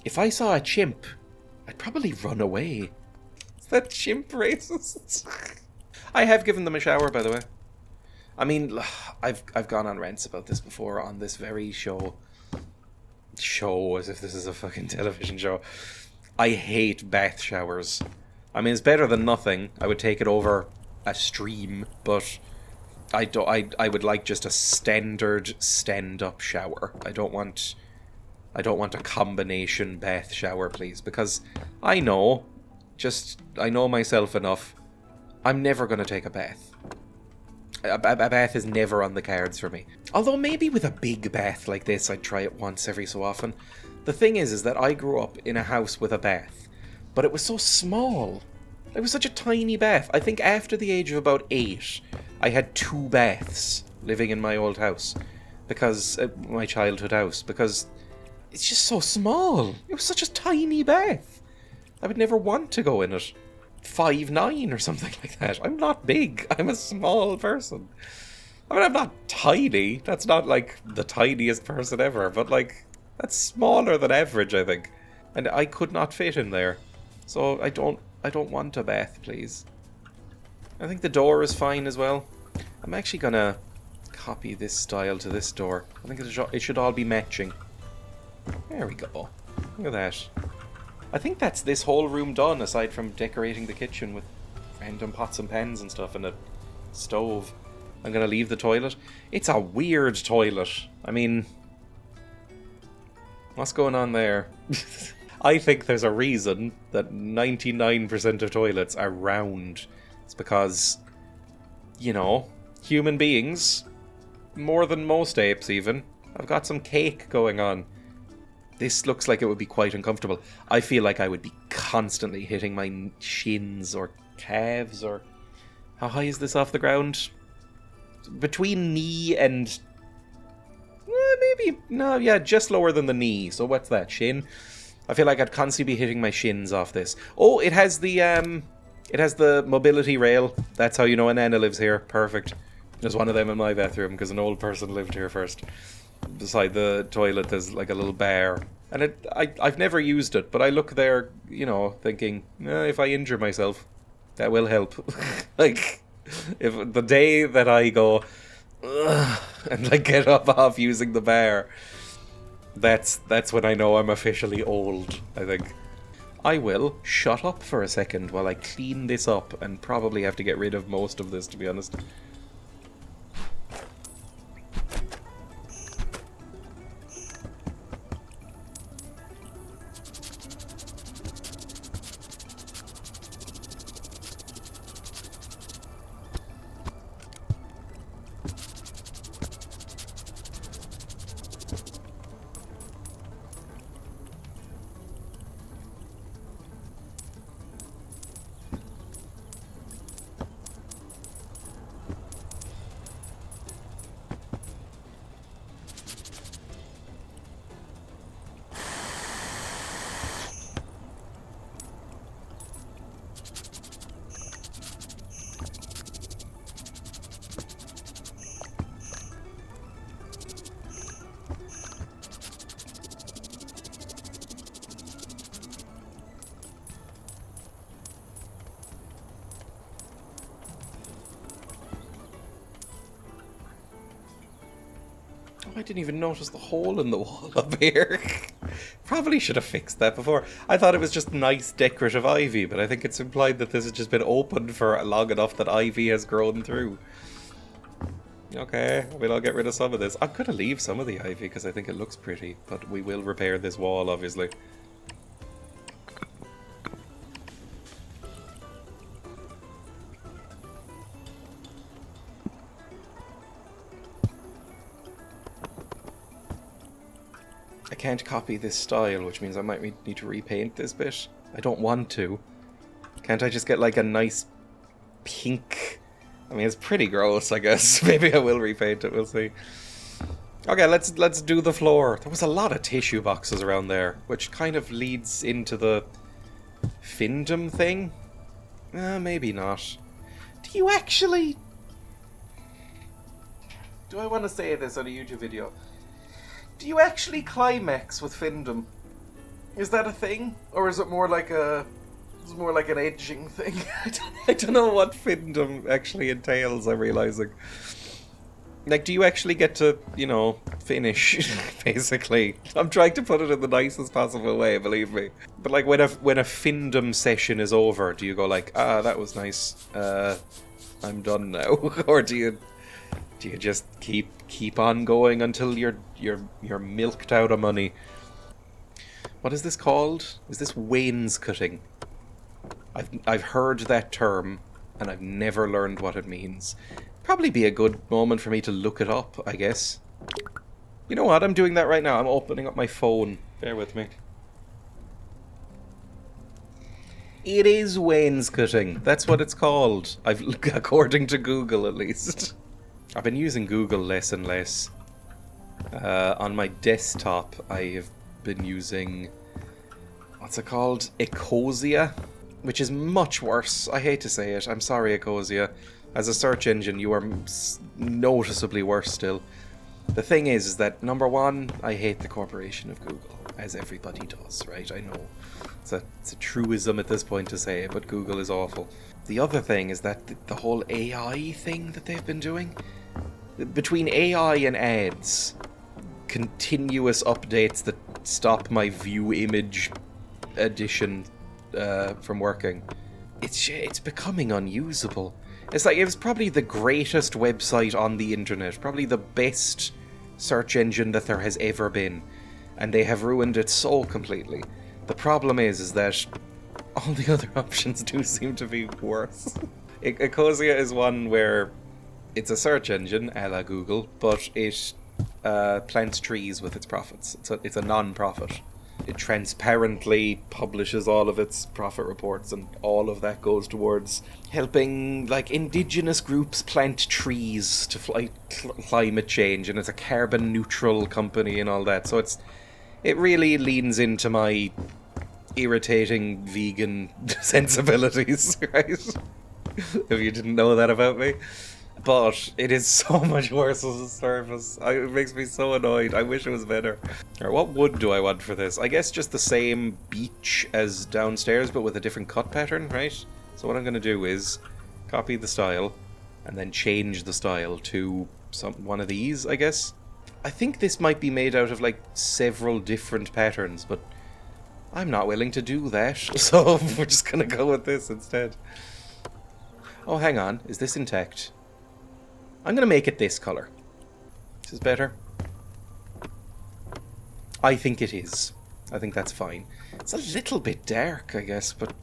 S1: If I saw a chimp, I'd probably run away. Is that chimp racist? I have given them a shower, by the way. I mean, I've gone on rants about this before on this very show. Show, as if this is a fucking television show. I hate bath showers. I mean, it's better than nothing. I would take it over a stream, but I would like just a standard stand-up shower. I don't want a combination bath shower, please, because I know myself enough. I'm never going to take a bath. A bath is never on the cards for me. Although maybe with a big bath like this, I'd try it once every so often. The thing is that I grew up in a house with a bath, but it was so small. It was such a tiny bath. I think after the age of about 8, I had 2 baths living in my old house. Because, my childhood house. Because it's just so small. It was such a tiny bath. I would never want to go in it. 5'9" or something like that. I'm not big. I'm a small person. I mean, I'm not tiny. That's not, like, the tiniest person ever. But, like, that's smaller than average, I think. And I could not fit in there. So I don't want a bath, please. I think the door is fine as well. I'm actually gonna copy this style to this door. I think it should all be matching. There we go. Look at that. I think that's this whole room done, aside from decorating the kitchen with random pots and pans and stuff and a stove. I'm gonna leave the toilet. It's a weird toilet. I mean, what's going on there? I think there's a reason that 99% of toilets are round. It's because, you know, human beings, more than most apes even, have got some cake going on. This looks like it would be quite uncomfortable. I feel like I would be constantly hitting my shins or calves or... How high is this off the ground? Between knee and... maybe... No, yeah, just lower than the knee. So what's that, shin? I feel like I'd constantly be hitting my shins off this. Oh, it has the mobility rail. That's how you know an Anna lives here. Perfect. There's one of them in my bathroom because an old person lived here first. Beside the toilet there's like a little bar. And I've never used it, but I look there, you know, thinking, if I injure myself, that will help. Like, if the day that I go, and like get up off using the bar, that's when I know I'm officially old, I think. I will shut up for a second while I clean this up and probably have to get rid of most of this, to be honest. I didn't even notice the hole in the wall up here. Probably should have fixed that before. I thought it was just nice decorative ivy, but I think it's implied that this has just been opened for long enough that ivy has grown through. Okay, I mean, I'll get rid of some of this. I'm gonna leave some of the ivy because I think it looks pretty, but we will repair this wall, obviously. I can't copy this style, which means I might need to repaint this bit. I don't want to. Can't I just get like a nice pink... I mean, it's pretty gross, I guess. Maybe I will repaint it, we'll see. Okay, let's do the floor. There was a lot of tissue boxes around there, which kind of leads into the Findom thing? Maybe not. Do you actually... Do I want to say this on a YouTube video? Do you actually climax with Findom? Is that a thing? Or is it more like a... It's more like an edging thing? I don't know what Findom actually entails, I'm realising. Like, do you actually get to, you know, finish, basically? I'm trying to put it in the nicest possible way, believe me. But like, when a Findom session is over, do you go like, ah, that was nice, I'm done now? Or do you just keep on going until you're milked out of money? What is this called? Is this wainscoting? I've heard that term, and I've never learned what it means. Probably be a good moment for me to look it up, I guess. You know what? I'm doing that right now. I'm opening up my phone. Bear with me. It is wainscoting. That's what it's called. According to Google, at least. I've been using Google less and less. On my desktop, I have been using... What's it called? Ecosia? Which is much worse. I hate to say it. I'm sorry, Ecosia. As a search engine, you are noticeably worse still. The thing is that, number one, I hate the corporation of Google. as everybody does, right? I know it's a truism at this point to say, but Google is awful. The other thing is that the whole AI thing that they've been doing, between AI and ads, continuous updates that stop my view image edition from working, it's becoming unusable. It's like, it was probably the greatest website on the internet, probably the best search engine that there has ever been, and they have ruined it so completely. The problem is that all the other options do seem to be worse. Ecosia is one where it's a search engine, a la Google, but it plants trees with its profits. It's a non-profit. It transparently publishes all of its profit reports, and all of that goes towards helping, like, indigenous groups plant trees to fight climate change, and it's a carbon neutral company and all that. So it really leans into my irritating vegan sensibilities, right? If you didn't know that about me. But it is so much worse as a service. It makes me so annoyed. I wish it was better. Alright, what wood do I want for this? I guess just the same beech as downstairs, but with a different cut pattern, right? So what I'm going to do is copy the style, and then change the style to one of these, I guess. I think this might be made out of, like, several different patterns, but I'm not willing to do that, so we're just going to go with this instead. Oh, hang on. Is this intact? I'm going to make it this colour. This is better. I think it is. I think that's fine. It's a little bit dark, I guess, but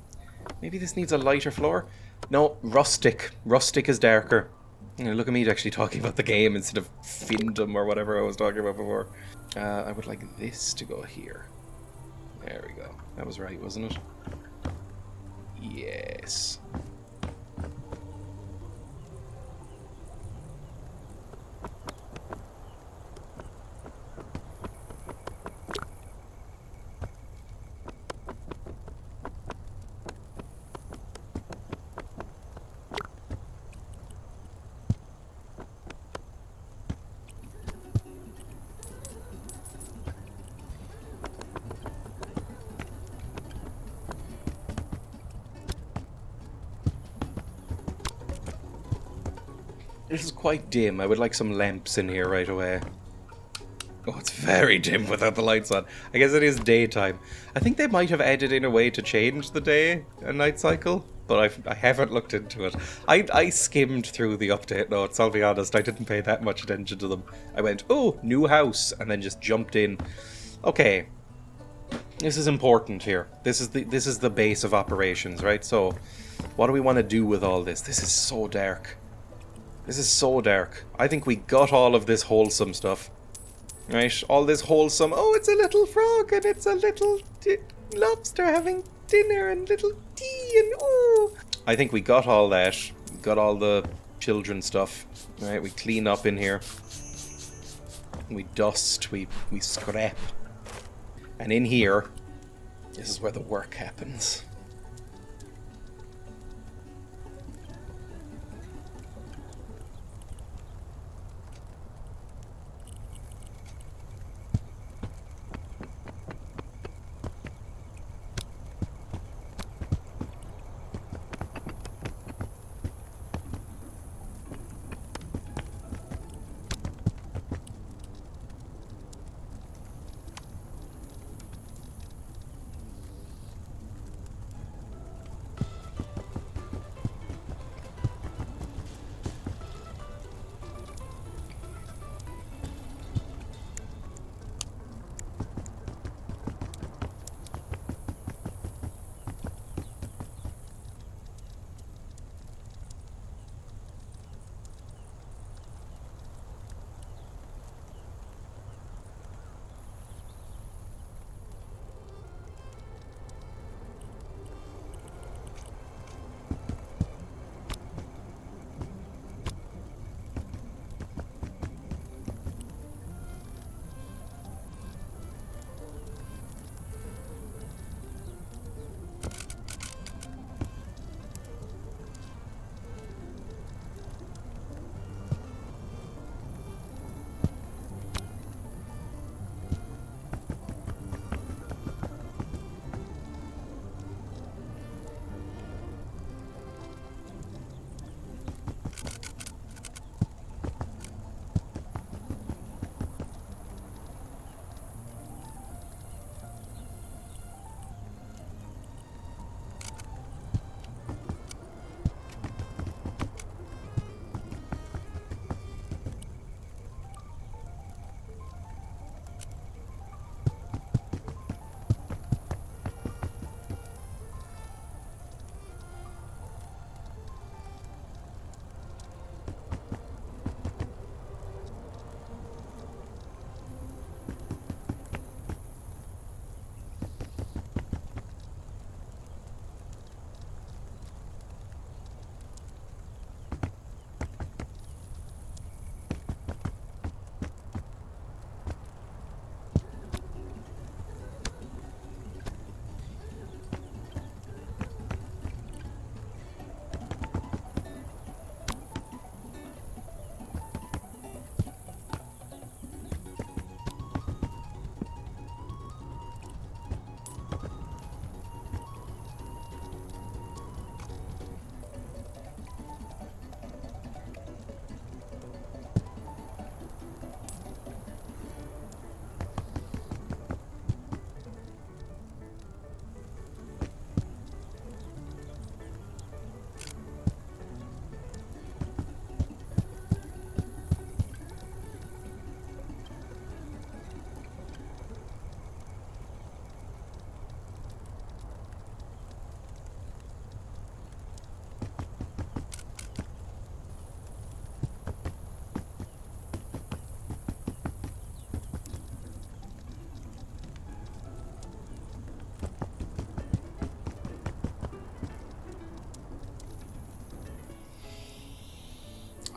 S1: maybe this needs a lighter floor? No, rustic. Rustic is darker. You know, look at me actually talking about the game instead of Findom or whatever I was talking about before. I would like this to go here. There we go. That was right, wasn't it? Yes. This is quite dim. I would like some lamps in here right away. Oh, it's very dim without the lights on. I guess it is daytime. I think they might have added in a way to change the day and night cycle, but I haven't looked into it. I skimmed through the update notes, I'll be honest. I didn't pay that much attention to them. I went, oh, new house, and then just jumped in. Okay. This is important here. This is the base of operations, right? So, what do we want to do with all this? This is so dark. This is so dark. I think we got all of this wholesome stuff. Right? All this wholesome, oh, it's a little frog and it's a little lobster having dinner and little tea and ooh. I think we got all that. We got all the children stuff. Right? We clean up in here. We dust. We scrap. And in here, this is where the work happens.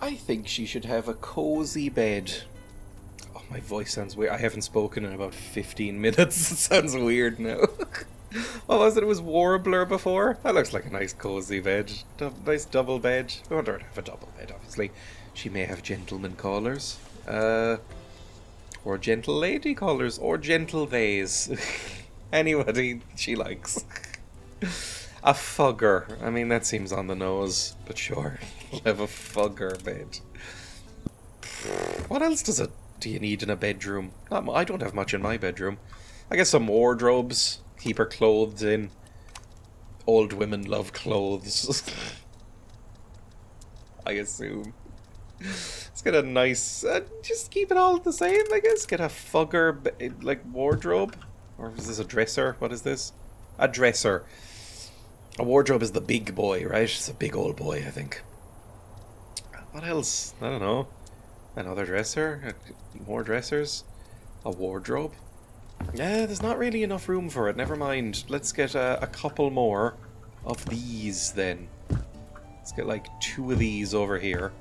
S1: I think she should have a cozy bed. Oh, my voice sounds weird. I haven't spoken in about 15 minutes. It sounds weird now. What was it? It was Warbler before? That looks like a nice cozy bed. Nice double bed. I want her to have a double bed, obviously. She may have gentleman callers. Or gentle lady callers. Or gentle vase. Anybody she likes. A fugger. I mean, that seems on the nose. But sure. We'll have a fugger bed. What else do you need in a bedroom? I don't have much in my bedroom. I guess some wardrobes. Keep her clothes in. Old women love clothes. I assume. Let's get a nice... just keep it all the same, I guess. Get a fugger, like, wardrobe. Or is this a dresser? What is this? A dresser. A wardrobe is the big boy, right? It's a big old boy, I think. What else? I don't know. Another dresser? More dressers? A wardrobe? Yeah, there's not really enough room for it. Never mind. Let's get a couple more of these then. Let's get like 2 of these over here.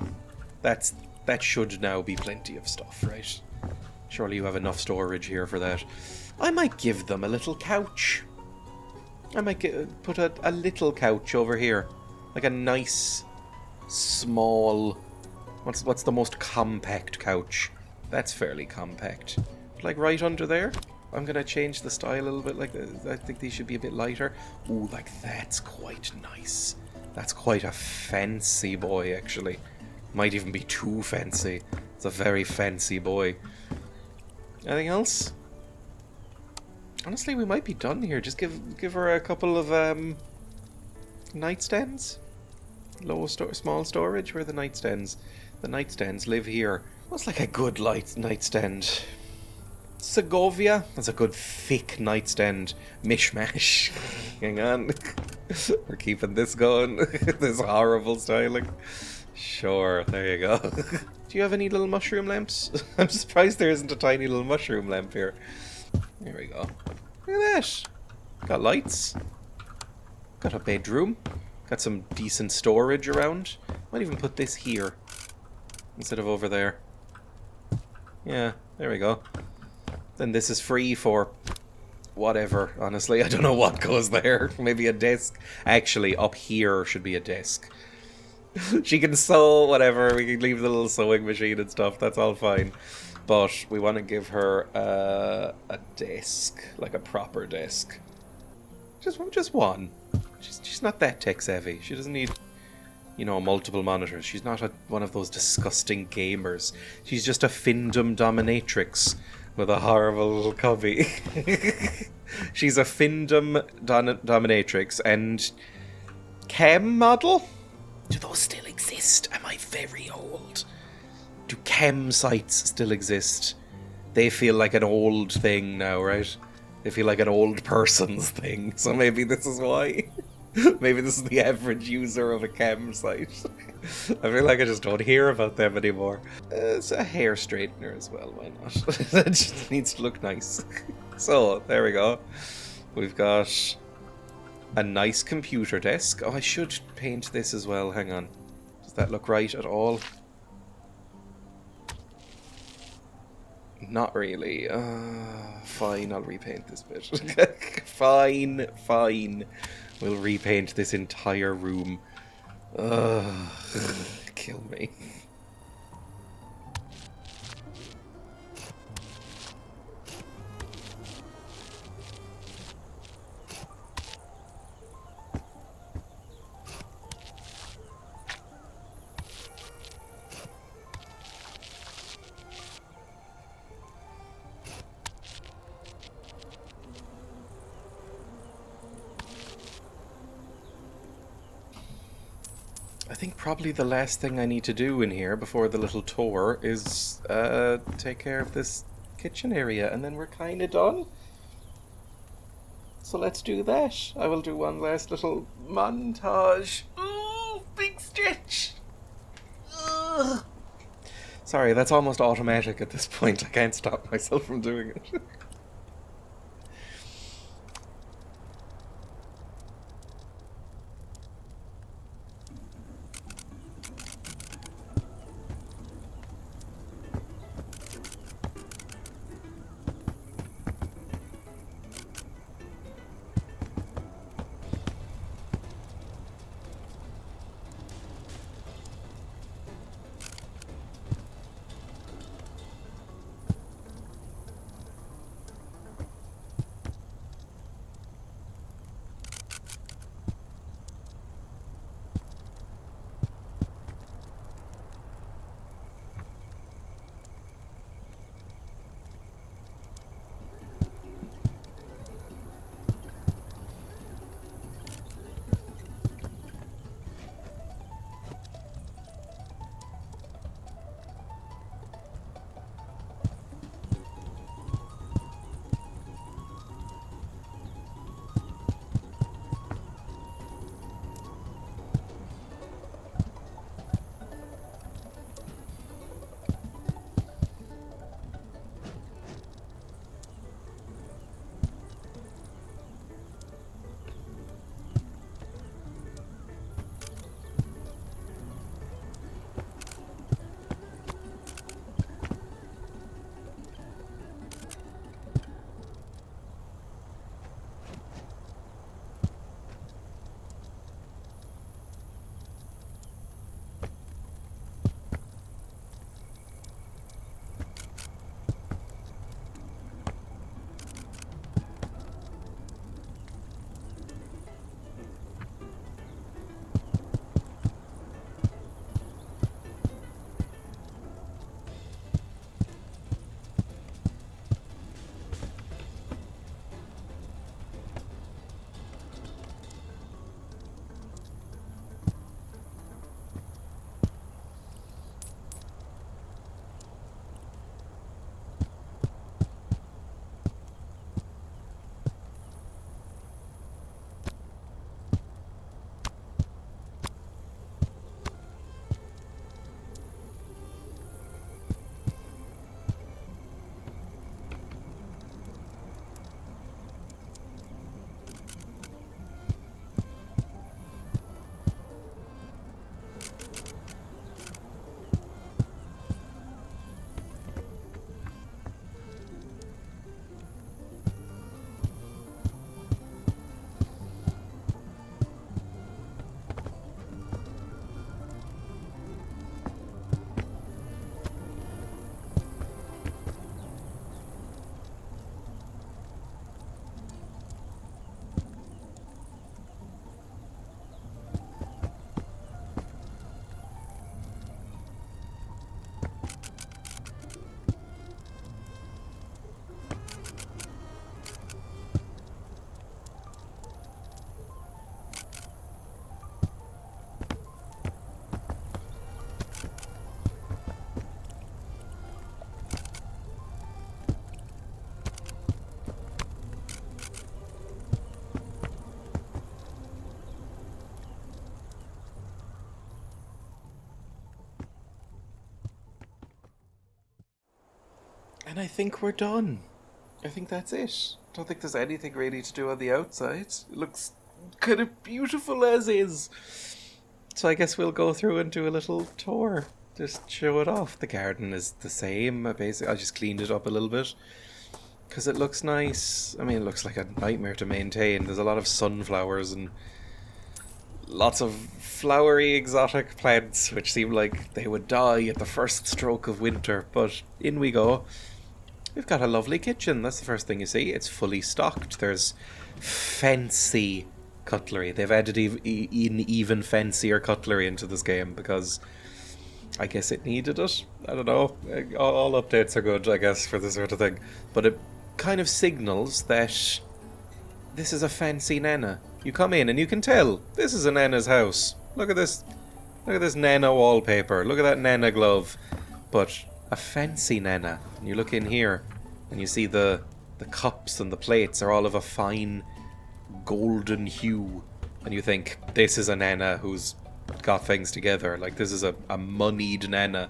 S1: That should now be plenty of stuff, right? Surely you have enough storage here for that. I might give them a little couch. I might put a little couch over here. Like a nice, small... What's the most compact couch? That's fairly compact. Like right under there. I'm going to change the style a little bit. Like I think these should be a bit lighter. Ooh, like that's quite nice. That's quite a fancy boy, actually. Might even be too fancy. It's a very fancy boy. Anything else? Honestly, we might be done here. Just give her a couple of nightstands. Small storage. Where are the nightstands? The nightstands live here. What's like a good nightstand? Segovia. That's a good thick nightstand. Mishmash. Hang on. We're keeping this going. This horrible styling. Sure, there you go. Do you have any little mushroom lamps? I'm surprised there isn't a tiny little mushroom lamp here. There we go. Look at that. Got lights. Got a bedroom. Got some decent storage around. Might even put this here instead of over there. Yeah, there we go. Then this is free for whatever, honestly. I don't know what goes there. Maybe a desk. Actually, up here should be a desk. She can sew, whatever. We can leave the little sewing machine and stuff. That's all fine. But we want to give her a desk. Like a proper desk. Just one. She's not that tech savvy. She doesn't need, you know, multiple monitors. She's not one of those disgusting gamers. She's just a Findom dominatrix with a horrible little cubby. She's a Findom dominatrix and chem model? Do those still exist? Am I very old? Do chem sites still exist? They feel like an old thing now, right? They feel like an old person's thing. So maybe this is why. Maybe this is the average user of a chem site. I feel like I just don't hear about them anymore. It's a hair straightener as well, why not? It just needs to look nice. So, there we go. We've got a nice computer desk. Oh, I should paint this as well. Hang on. Does that look right at all? Not really. Fine, I'll repaint this bit. Fine. We'll repaint this entire room. Kill me. I think probably the last thing I need to do in here before the little tour is take care of this kitchen area, and then we're kind of done. So let's do that. I will do one last little montage. Ooh, big stretch. Ugh. Sorry, that's almost automatic at this point. I can't stop myself from doing it. And I think we're done. I think that's it. Don't think there's anything really to do on the outside. It looks kind of beautiful as is. So I guess we'll go through and do a little tour. Just show it off. The garden is the same. Basically, I just cleaned it up a little bit. Because it looks nice. I mean, it looks like a nightmare to maintain. There's a lot of sunflowers and lots of flowery exotic plants which seem like they would die at the first stroke of winter. But in we go. We've got a lovely kitchen. That's the first thing you see. It's fully stocked. There's fancy cutlery. They've added even fancier cutlery into this game because I guess it needed it. I don't know. All updates are good, I guess, for this sort of thing. But it kind of signals that this is a fancy nana. You come in and you can tell this is a nana's house. Look at this. Look at this nana wallpaper. Look at that nana glove. But a fancy nana. And you look in here and you see the cups and the plates are all of a fine golden hue. And you think, this is a nana who's got things together. Like, this is a moneyed nana.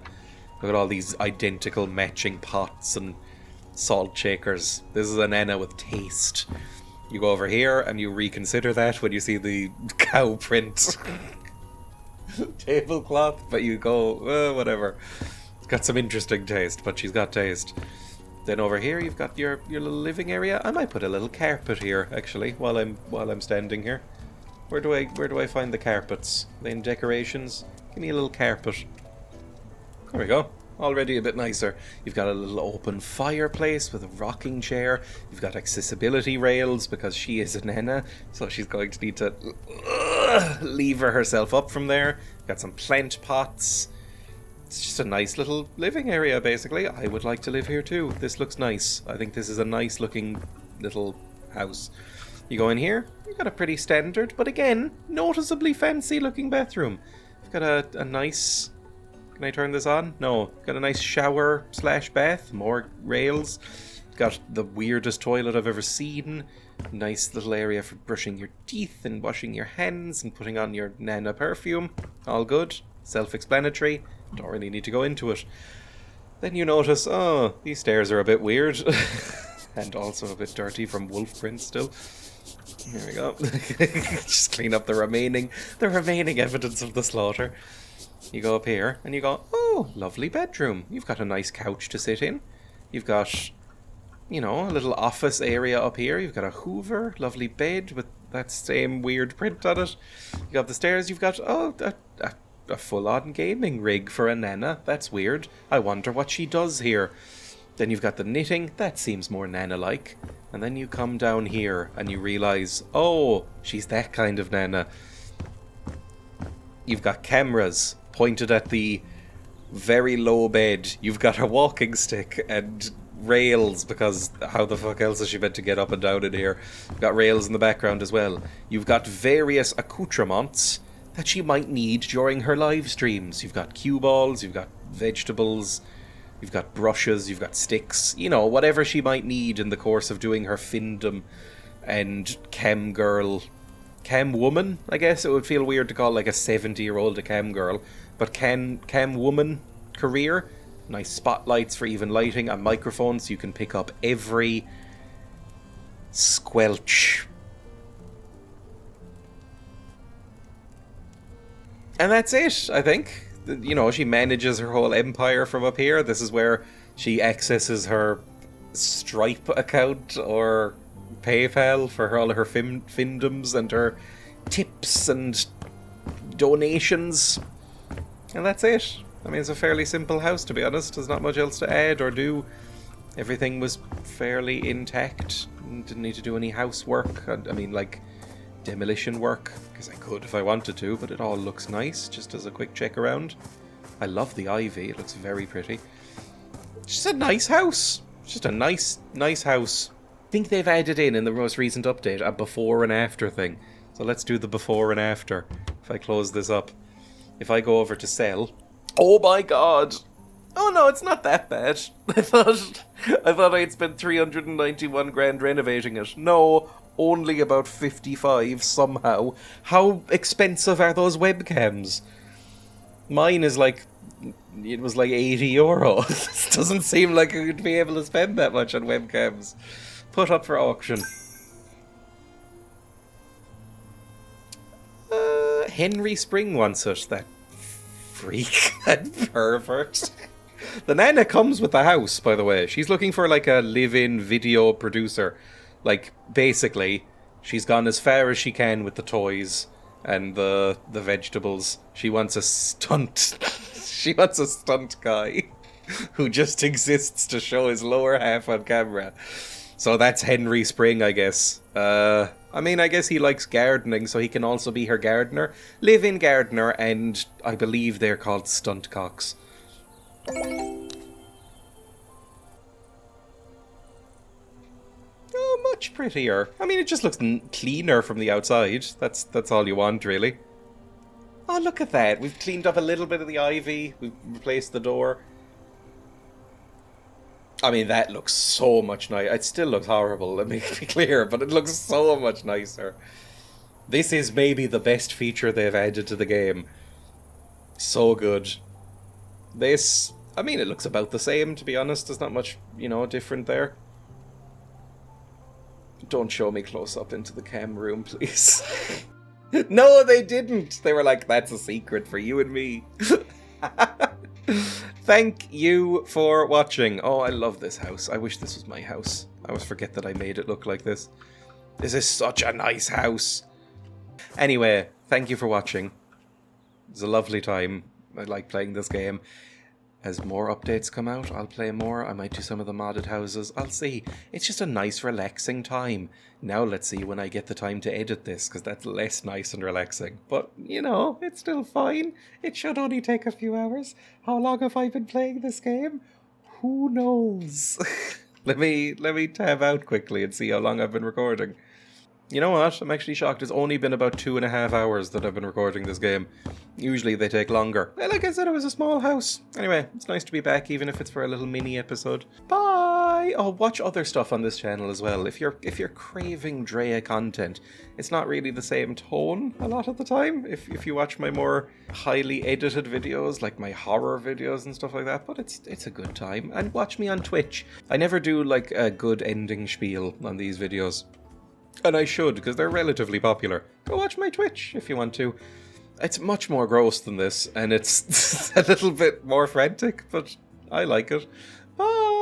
S1: Look at all these identical matching pots and salt shakers. This is a nana with taste. You go over here and you reconsider that when you see the cow print tablecloth, but you go, whatever. It's got some interesting taste, but she's got taste. Then over here you've got your little living area. I might put a little carpet here actually while I'm standing here. Where do I find the carpets? Are they in decorations? Give me a little carpet. There we go. Already a bit nicer. You've got a little open fireplace with a rocking chair. You've got accessibility rails because she is a nana, so she's going to need to lever herself up from there. Got some plant pots. It's just a nice little living area, basically. I would like to live here too. This looks nice. I think this is a nice looking little house. You go in here, you've got a pretty standard, but again, noticeably fancy looking bathroom. You've got a nice... Can I turn this on? No. Got a nice shower / bath. More rails. Got the weirdest toilet I've ever seen. Nice little area for brushing your teeth and washing your hands and putting on your nana perfume. All good. Self-explanatory. Don't really need to go into it. Then you notice, oh, these stairs are a bit weird. And also a bit dirty from wolf print still. Here we go. Just clean up the remaining evidence of the slaughter. You go up here and you go, oh, lovely bedroom. You've got a nice couch to sit in. You've got, you know, a little office area up here. You've got a Hoover, lovely bed with that same weird print on it. You got the stairs. You've got, oh, a full-on gaming rig for a nana. That's weird. I wonder what she does here. Then you've got the knitting. That seems more nana-like. And then you come down here and you realise, oh, she's that kind of nana. You've got cameras pointed at the very low bed. You've got her walking stick and rails, because how the fuck else is she meant to get up and down in here? You've got rails in the background as well. You've got various accoutrements that she might need during her live streams. You've got cue balls, you've got vegetables, you've got brushes, you've got sticks, you know, whatever she might need in the course of doing her findom and cam woman, I guess. It would feel weird to call like a 70-year-old a cam girl, but cam woman career. Nice spotlights for even lighting, a microphone so you can pick up every squelch. And that's it, I think. You know, she manages her whole empire from up here. This is where she accesses her Stripe account or PayPal for all of her findoms and her tips and donations. And that's it. I mean, it's a fairly simple house, to be honest. There's not much else to add or do. Everything was fairly intact. Didn't need to do any housework. I mean, like, demolition work, because I could if I wanted to, but it all looks nice, just as a quick check around. I love the ivy. It looks very pretty. Just a nice house. Just a nice house. I think they've added in the most recent update a before and after thing. So let's do the before and after. If I close this up. If I go over to sell... Oh my god! Oh no, it's not that bad. I thought I'd spent 391 grand renovating it. No, only about 55 somehow. How expensive are those webcams? Mine is like it was like €80. This doesn't seem like I would be able to spend that much on webcams. Put up for auction. Henry Spring wants it, that freak, that pervert. The Nana comes with the house, by the way. She's looking for like a live-in video producer. Like, basically, she's gone as far as she can with the toys and the vegetables. She wants a stunt. She wants a stunt guy who just exists to show his lower half on camera. So that's Henry Spring, I guess. I mean, I guess he likes gardening, so he can also be her gardener. Live-in gardener, and I believe they're called stunt cocks. Oh, much prettier. I mean, it just looks cleaner from the outside. That's all you want, really. Oh, look at that. We've cleaned up a little bit of the ivy. We've replaced the door. I mean, that looks so much nicer. It still looks horrible, let me be clear, but it looks so much nicer. This is maybe the best feature they've added to the game. So good. This, I mean, it looks about the same, to be honest. There's not much, different there. Don't show me close up into the cam room, please. No, they didn't. They were like, that's a secret for you and me. Thank you for watching. Oh, I love this house. I wish this was my house. I always forget that I made it look like this. This is such a nice house. Anyway, thank you for watching. It was a lovely time. I like playing this game. As more updates come out, I'll play more. I might do some of the modded houses. I'll see. It's just a nice, relaxing time. Now let's see when I get the time to edit this, because that's less nice and relaxing. But, it's still fine. It should only take a few hours. How long have I been playing this game? Who knows? Let me tab out quickly and see how long I've been recording. You know what? I'm actually shocked. It's only been about 2.5 hours that I've been recording this game. Usually they take longer. Like I said, it was a small house. Anyway, it's nice to be back, even if it's for a little mini episode. Bye! Oh, watch other stuff on this channel as well. If you're craving Dreya content, it's not really the same tone a lot of the time. If you watch my more highly edited videos, like my horror videos and stuff like that, but it's a good time. And watch me on Twitch. I never do like a good ending spiel on these videos. And I should, because they're relatively popular. Go watch my Twitch if you want to. It's much more gross than this, and it's a little bit more frantic, but I like it. Bye!